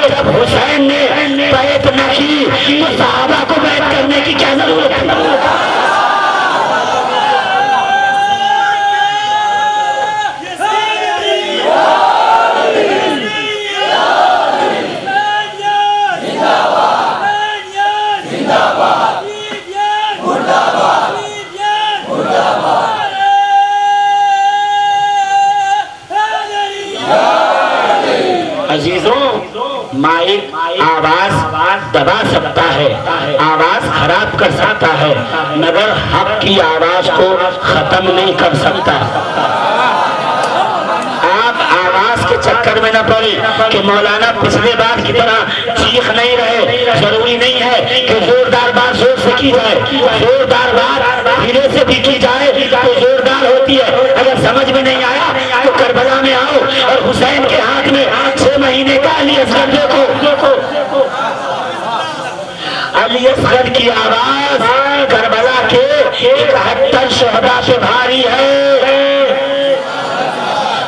جب حسین نے بیعت نہ کی تو صحابہ کو بیعت کرنے کی کیا ضرورت ہے؟ عزیزوں، مائک آواز دبا سکتا ہے، آواز خراب کر سکتا ہے، مگر حق کی آواز کو ختم نہیں کر سکتا۔ آپ آواز کے چکر میں نہ پڑیں کہ مولانا پچھلے بار کی طرح چیخ نہیں رہے۔ ضروری نہیں ہے کہ زوردار بات زور سے کی جائے، زوردار بات دھیرے سے بھی کی جائے تو زوردار ہوتی ہے۔ اگر سمجھ میں نہیں آیا تو کربلا میں آؤ اور حسین کے ہاتھ میں 6 مہینے کا علی اصغر دیکھو۔ علی اصغر کی آواز کربلا کے 71 شہداء پہ بھاری ہے۔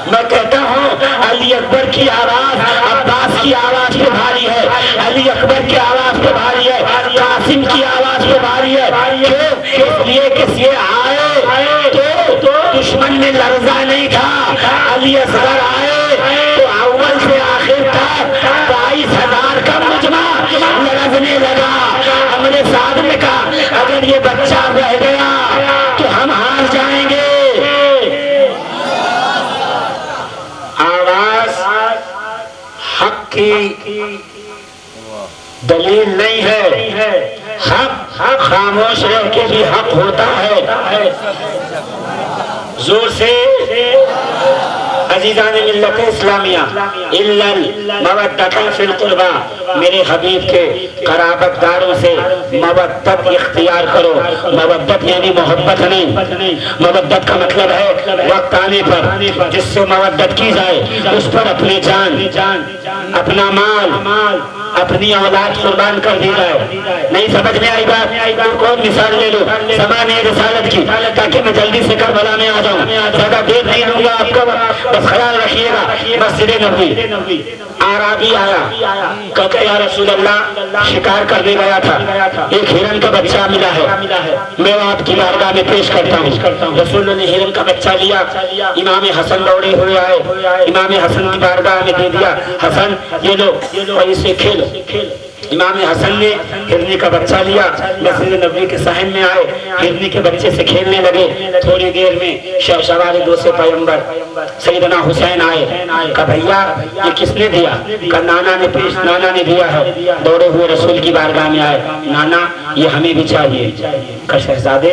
میں کہتا ہوں علی اکبر کی آواز عباس کی آواز پہ بھاری ہے، علی اکبر کی آواز پہ بھاری ہے، قاسم کی آواز پہ بھاری ہے۔ کیوں؟ اس لیے کہ یہ آئے تو دشمن میں لرزہ نہیں تھا، علی اصغر آئے تو اول سے آخر تک 22,000 کا مجمع لرزنے لگا۔ ہم نے ساتھ میں کہا اگر یہ بچہ رہ گیا تو ہم ہار جائیں گے۔ آواز حق کی دلیل نہیں ہے، حق خاموش رہ کے بھی حق ہوتا ہے۔ زور سے عزیزان ملت اسلامیہ، الا المودۃ فی القربى، میرے حبیب کے قرابت داروں سے مودت اختیار کرو۔ مودت یعنی محبت نہیں، مودت کا مطلب ہے وقت آنے پر جس سے مودت کی جائے اس پر اپنی جان، اپنا مال، اپنی اولاد قربان کر دی جائے۔ نہیں سمجھ میں آئی بات؟ کون مثال لے لو زمانے رسالت کی تاکہ میں جلدی سے کربلا میں آ جاؤں، زیادہ دیر نہیں دوں گا آپ کا، بس خیال رکھیے گا۔ مسجد نبوی آرابی آیا، کہتا یا رسول اللہ شکار کرنے گیا تھا، ایک ہرن کا بچہ ملا ہے، میں آپ کی بارگاہ میں پیش کرتا ہوں۔ رسول نے ہرن کا بچہ لیا، امام حسن دوڑے ہوئے آئے، امام حسن کی بارگاہ میں دے دیا، حسن یہ لو اسے کھیلو۔ امام حسن نے ہرنی کا بچہ لیا، مسجد نبوی کے صحن میں آئے، ہرنی کے بچے سے کھیلنے لگے۔ تھوڑی دیر میں شہسوار دوسرے پیغمبر سیدنا حسین آئے، کہا بھیا یہ کس نے دیا؟ کہا نانا نے دیا ہے۔ دوڑے ہوئے رسول کی بارگاہ میں آئے، نانا یہ ہمیں بھی چاہیے۔ کہا شہزادے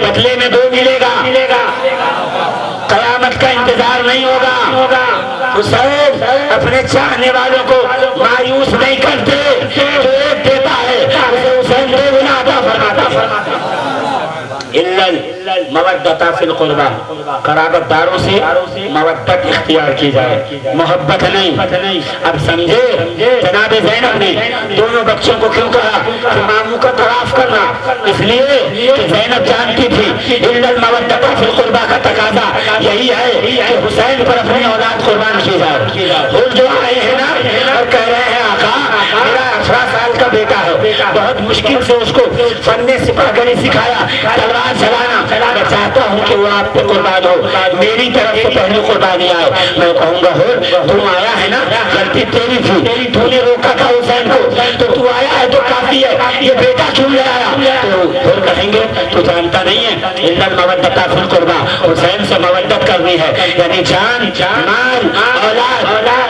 بدلے میں 2 ملے گا، قیامت کا انتظار نہیں ہوگا۔ حسین اپنے چاہنے والوں کو مایوس نہیں کرتے، جو ایک دیتا ہے اسے حسین دو گنا عطا فرماتا۔ مودت فی القربہ، قرابت داروں سے مودت اختیار کی جائے، محبت نہیں۔ اب سمجھے جناب زینب نے دونوں بچوں کو کیوں کہا کہ ماموں کا طواف کرنا؟ اس لیے کہ زینب جانتی تھی الا المودت فی القربہ کا تقاضا یہی ہے کہ حسین پر اپنی اولاد قربان کی جائے۔ اور جو آئے ہیں نا اور کہہ رہے ہیں آقا میرا 18 سال کا بیٹا ہے، بہت مشکل سے اس کو فن سپاہ گری سکھایا، تلوار چلانا، میں چاہتا ہوں کہ وہ آپ پہ قربان ہو، میری طرف سے پہلی قربانی آئے۔ میں کہوں گا تم آیا ہے نا، غلطی تیری تھی، تو نے روکا تھا حسین کو، تو آیا ہے تو کافی ہے، یہ بیٹا کیوں لے آیا؟ تو پھر کہیں گے تو جانتا نہیں ہے الا المودت فی القربہ، حسین سے مودت کرنی ہے، یعنی جان مال اولاد۔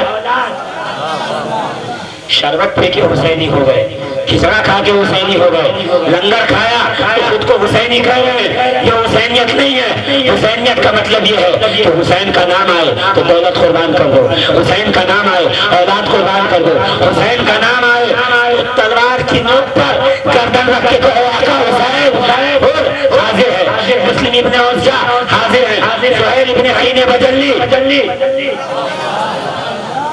شربت پی کے حسینی ہو گئے، کھچڑا کھا کے حسینی ہو گئے، لنگر کھایا تو خود کو حسینی کہہ رہے ہیں۔ یہ حسینیت نہیں ہے۔ حسینیت کا مطلب یہ ہے کہ حسین کا نام آئے تو دولت قربان کر دو، حسین کا نام آئے اولاد قربان کر دو، حسین کا نام آئے تو تلوار کی نوک پر گردن رکھ کے کہو آقا حسین حاضر ہے۔ مسلم ابن عزہ حاضر ہے، سہیل ابن خین بجلی۔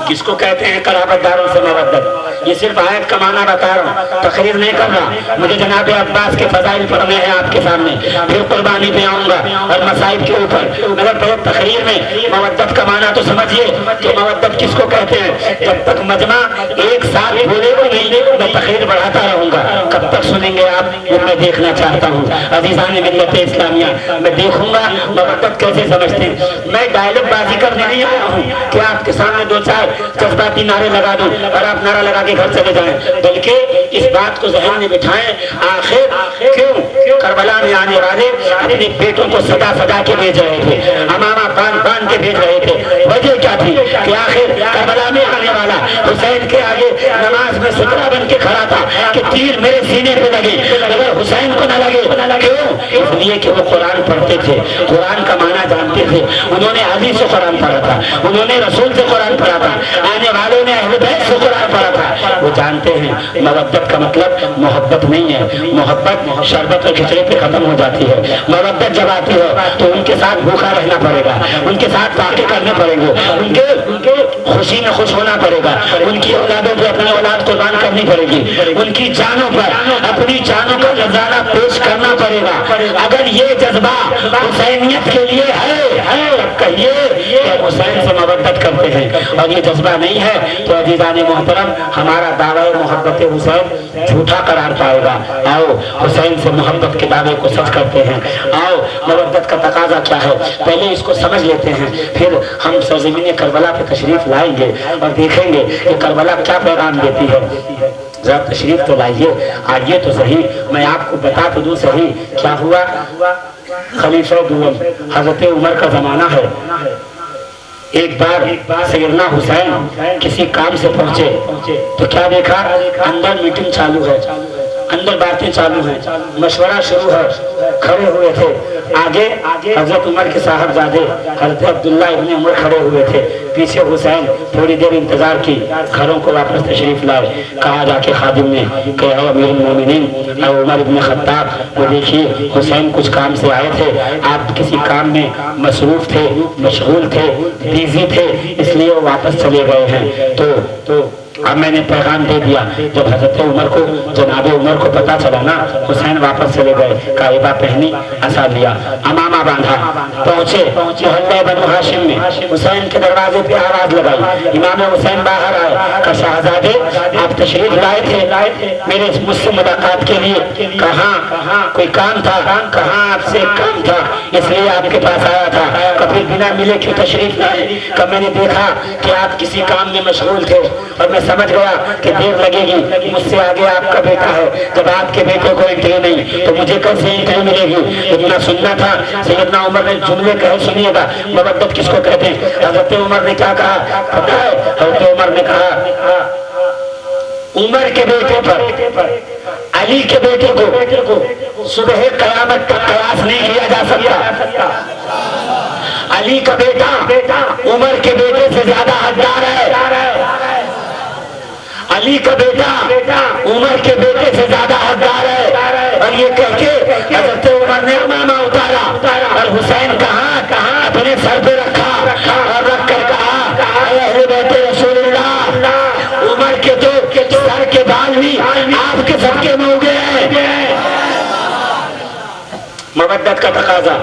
کس کو کہتے ہیں قرابت داروں سے مودت؟ یہ صرف آیت کا معنی بتا رہا ہوں، تقریر نہیں کر رہا۔ مجھے جناب عباس کے فضائل پڑھنے ہیں آپ کے سامنے، پھر قربانی پہ آؤں گا اور مصائب کے اوپر، مگر پہلے تقریر میں مودت کا معنی تو سمجھیے کہ مودت کس کو کہتے ہیں۔ جب تک مجمع ایک ساتھ بولے گا نہیں میں تقریر بڑھاتا رہوں گا، کب تک سنیں گے آپ یہ میں دیکھنا چاہتا ہوں۔ عزیزان ملت اسلامیہ، میں دیکھوں گا مودت کیسے سمجھتے ہیں۔ میں ڈائلگ بازی کرنے نہیں آیا ہوں کہ آپ کے سامنے 2-4 جذباتی نعرے لگا دوں اور آپ نعرہ لگا کے گھر چلے جائیں، بلکہ اس بات کو ذہن میں بٹھائیں آخر کیوں کربلا میں آنے والے اپنے بیٹوں کو سجا سجا کے بھیج رہے تھے، امامہ باندھ کے بھیج رہے تھے۔ وجہ کیا تھی کہ آخر کربلا میں آنے والا حسین کے آگے نماز میں سترہ بن کے کھڑا تھا کہ تیر میرے سینے پہ لگے اگر حسین کو نہ لگے۔ کیوں؟ اس لیے کہ وہ قرآن پڑھتے تھے، قرآن کا معنی جانتے تھے، انہوں نے علی سے قرآن پڑھا تھا، انہوں نے رسول سے قرآن پڑھا تھا، آنے والوں نے اہل بیت سے قرآن پڑھا تھا۔ وہ جانتے ہیں مودت کا مطلب محبت نہیں ہے، محبت شربت اور کھچڑی پہ ختم ہو جاتی ہے۔ مودت جب آتی ہے تو ان کے ساتھ بھوکا رہنا پڑے گا، ان کے ساتھ واقع کرنے پڑیں گے، ان کے خوشی میں خوش ہونا پڑے گا، ان کی اولادوں پہ اپنی اولاد قربان کرنی پڑے گی، ان کی جانوں پر اپنی جانوں کا نظارہ پیش کرنا پڑے گا۔ اگر یہ جذبہ حسینیت کے لیے ہے تب کہیے کہ حسین سے مودت کرتے ہیں، اور یہ جذبہ نہیں ہے تو عزیزان محترم ہمارا دعوی محبت حسین جھوٹا قرار پائے گا۔ آؤ حسین سے محبت کے دعوے کو سچ کرتے ہیں، آؤ مودت کا تقاضا کیا ہے پہلے اس کو سمجھ لیتے ہیں، پھر ہم سرزمین کربلا پہ تشریف لائیں گے اور دیکھیں گے کہ کربلا کیا پیغام دیتی ہے۔ ذرا تشریف تو لائیے، آئیے تو صحیح، میں آپ کو بتا تو دوں صحیح کیا ہوا۔ خلیفہ دوم حضرت عمر کا زمانہ ہے۔ ایک بار سیدنا حسین کسی کام سے پہنچے تو کیا دیکھا، اندر میٹنگ چالو ہے، اندر باتیں چالو ہیں، مشورہ شروع ہے۔ کھڑے ہوئے تھے آگے حضرت عمر کے صاحبزادے حضرت عبداللہ ابن عمر کھڑے ہوئے تھے، پیچھے حسین تھوڑی دیر انتظار کی، گھروں کو واپس تشریف لائے۔ کہا جا کے خادم نے کہ اے امیر المومنین اے عمر ابن خطاب، وہ دیکھیے حسین کچھ کام سے آئے تھے، آپ کسی کام میں مصروف تھے، مشغول تھے، بیزی تھے، اس لیے وہ واپس چلے گئے ہیں۔ تو اب میں نے پیغام دے دیا۔ جب حضرت عمر کو جناب عمر کو پتا چلا نا حسین واپس چلے گئے، قائبہ پہنی، عصا لیا، امامہ باندھا، پہنچے محلہ بنو ہاشم میں، حسین کے دروازے پہ آواز لگائی، امام حسین باہر آئے، کہ شہزادے آپ تشریف لائے تھے میرے مجھ سے ملاقات کے لیے، کہاں کوئی کام تھا، کہاں آپ سے کام تھا اس لیے آپ کے پاس آیا تھا، کبھی بنا ملے کیوں تشریف لائے؟ کہ میں نے دیکھا کہ آپ کسی کام میں مشغول تھے اور میں سمجھ گیا کہ دیر لگے گی، مجھ سے آگے آپ کا بیٹا ہے، جب آپ کے بیٹے کو انٹری نہیں تو مجھے کیسے انٹری ملے گی؟ اتنا سننا تھا۔ سیدنا عمر نے جملے کہے، سنیے گا مودت کس کو کہتے ہیں۔ حضرت عمر نے کیا کہا پتہ ہے؟ حضرت عمر نے کہا عمر کے بیٹے پر علی کے بیٹے کو صبح قیامت کا قیاس نہیں کیا جا سکتا. علی کا بیٹا عمر کے بیٹے سے زیادہ حقدار ہے. علی کا بیٹا عمر کے بیٹے سے زیادہ حقدار ہے. اور یہ کہہ کے حضرت عمر نے امامہ اتارا اور حسین کہاں اپنے سر پہ رکھا اور رکھ کر کہا اے اہل بیت رسول اللہ، عمر کے تو سر کے بال بھی آپ کے صدقے میں اگے ہیں. مودت کا تقاضا.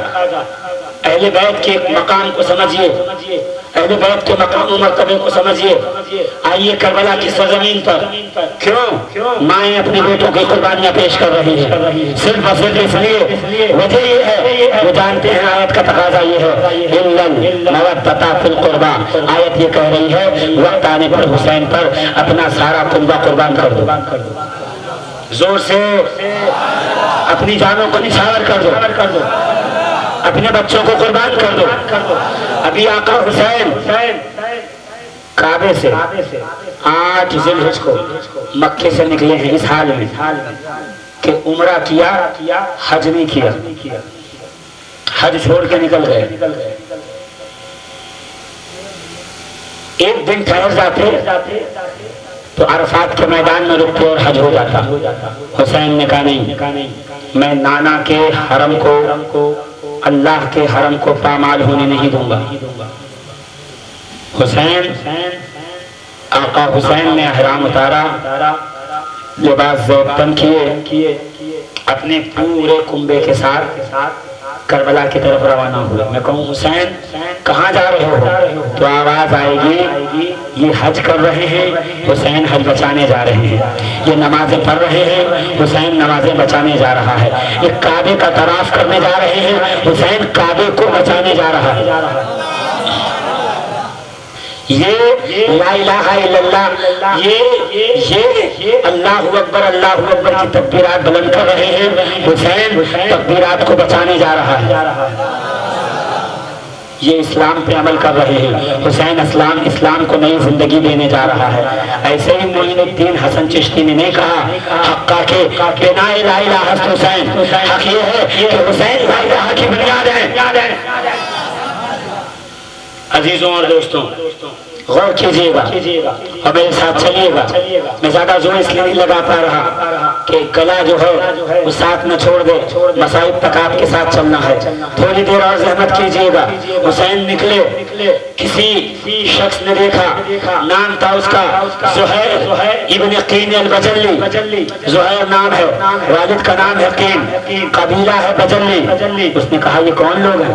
اہل بیت کے مقام کو سمجھیے، اہل بیت کے مقام و مرتبے کو سمجھیے. آئیے کربلا کی سرزمین پر کیوں مائیں اپنے بیٹوں کی قربانیاں پیش کر رہی ہیں؟ صرف اور صرف اس لیے، وجہ یہ ہے وہ جانتے ہیں آیت کا تقاضا یہ ہے مودۃ فی القربى. آیت یہ کہہ رہی ہے وقت آنے پر حسین پر اپنا سارا قربہ قربان کر دو. زور سے اپنی جانوں کو نچھاور کر دو، اپنے بچوں کو قربان کر دو. ابھی آقا حسین کعبے سے 8 ذی الحجہ کو مکے سے نکلے ہیں اس حال میں کہ عمرہ کیا، حج نہیں کیا. حج چھوڑ کے نکل گئے. ایک دن ٹھہر جاتے تو عرفات کے میدان میں رکتے اور حج ہو جاتا. حسین نے کہا نہیں، میں نانا کے حرم کو، اللہ کے حرم کو پامال ہونے نہیں دوں گا. آقا حسین نے احرام اتارا، لباس زیب تن کیے، اپنے پورے کنبے کے ساتھ کربلا کی طرف روانہ ہوئے. میں کہوں حسین کہاں جا رہے ہو تو آواز آئے گی یہ حج کر رہے ہیں، حسین حج بچانے جا رہے ہیں. یہ نمازیں پڑھ رہے ہیں، حسین نمازیں بچانے جا رہا ہے. یہ کعبے کا طواف کرنے جا رہے ہیں، حسین کعبے کو بچانے جا رہا ہے. یہ لا الہ الا اللہ، یہ اللہ اکبر کی تکبیرات بلند کر رہے ہیں. حسین تکبیرات کو بچانے جا رہا ہے. یہ اسلام پہ عمل کر رہے ہیں. حسین اسلام کو نئی زندگی دینے جا رہا ہے. ایسے ہی معین الدین حسن چشتی نے نہیں کہا حقا کے بنا لا الہ الا حسین. حق یہ ہے کہ حسین لا الہ کی بنیاد ہے. عزیزوں اور دوستوں غور کیجیے گا اور میرے ساتھ چلیے گا. میں زیادہ زور اس لیے نہیں لگا پا رہا کہ گلا جو ہے وہ ساتھ نہ چھوڑ دے. مصائب تک آپ کے ساتھ چلنا ہے. تھوڑی دیر اور زحمت کیجیے گا. حسین نکلے، کسی شخص نے دیکھا، نام تھا اس کا زہیر ابن قین البجلی. زہیر نام ہے، والد کا نام ہے قین، قبیلہ ہے بجلی. اس نے کہا یہ کون لوگ ہیں؟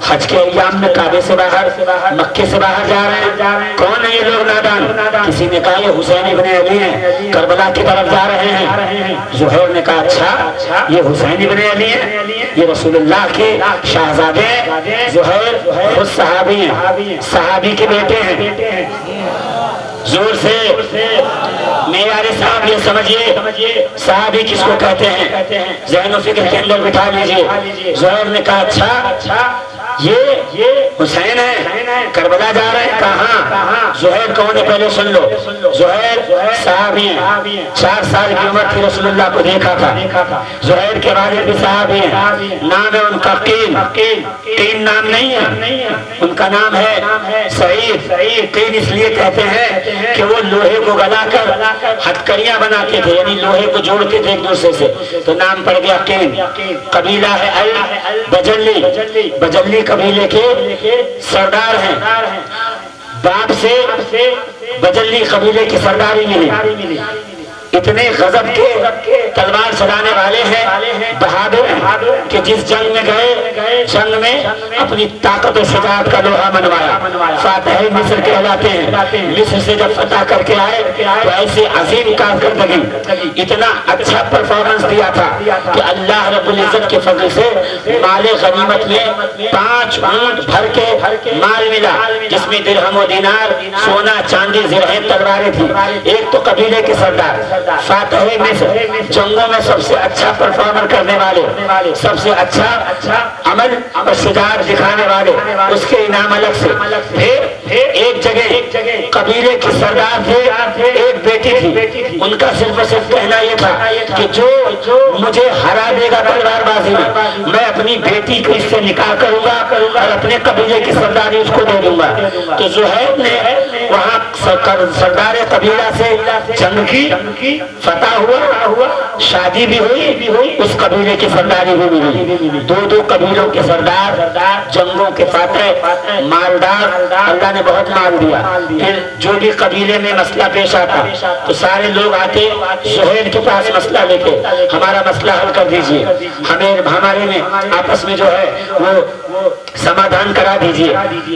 حج کے ایام میں کعبے سے باہر، مکے سے باہر جا رہے ہیں. کون ہے یہ لوگ نادان؟ کسی نے کہا یہ حسین ابن علی ہیں، کربلا کی طرف جا رہے ہیں. زہیر نے کہا اچھا یہ حسین ابن علی ہیں، یہ رسول اللہ کے شہزادے. زہیر خود صحابی ہیں، صحابی کے بیٹے ہیں. زور سے معیار صاحب یہ سمجھیے صحابی کس کو کہتے ہیں، ذہن و فکر کے اندر بٹھا لیجئے. زہیر نے کہا اچھا یہ حسین ہے، کربلا جا رہے ہیں. کہاں؟ زہیر کون ہے پہلے سن لو. زہیر صحابی ہیں، 4 سال کی عمر تھی، رسول اللہ کو دیکھا تھا. زہیر کے والد بھی صحابی ہیں. نام ہے ان کا قین نام نہیں ہے، ان کا نام ہے سعید. قین اس لیے کہتے ہیں کہ وہ لوہے کو گلا کر ہتھکڑیاں بناتے تھے، یعنی لوہے کو جوڑتے تھے ایک دوسرے سے، تو نام پڑ گیا قین. قبیلہ ہے بجلی قبیلے کے سردار ہیں. باپ سے بجلی قبیلے کی سرداری ملی. اتنے غضب کے تلوار چلانے والے ہیں، بہادر ہیں کہ جس جنگ میں گئے، جنگ میں اپنی طاقت و شجاعت کا لوہا منوایا. فاتح مصر کہلاتے ہیں. مصر سے جب فتح کر کے آئے تو ایسی عظیم کارکردگی، اتنا اچھا پرفارمنس دیا تھا کہ اللہ رب العزت کے فضل سے مال غنیمت میں 5 اونٹ بھر کے مال ملا، جس میں درہم و دینار، سونا چاندی، زرہیں، تلواریں تھی. ایک تو قبیلے کے سردار، فاتح مصر، جنگوں میں سب سے اچھا پرفارمر کرنے والے، سب سے اچھا عمل اور شجاعت دکھانے والے، اس کے انعام الگ سے۔ پھر ایک جگہ قبیلے کے سردار تھے، ایک بیٹی تھی، ان کا صرف اور صرف کہنا یہ تھا کہ جو مجھے ہرا دے گا تلوار بازی میں اپنی بیٹی کو اس سے نکاح کروں گا اور اپنے قبیلے کی سرداری اس کو دے دوں گا۔ تو زہیب نے وہاں سردار قبیلہ سے جنگ کی، فتح ہوا، شادی بھی ہوئی، اس قبیلے کی سرداری بھی ملی۔ دو قبیلوں کے سردار، جنگوں کے فاتح، مالدار، اللہ نے بہت مال دیا۔ پھر جو بھی قبیلے میں مسئلہ پیش آتا تو سارے لوگ آتے زہیب کے پاس مسئلہ لے کے، ہمارا مسئلہ حل کر دیجئے، ہمارے میں آپس میں جو ہے وہ سمادھان کرا دیجئے۔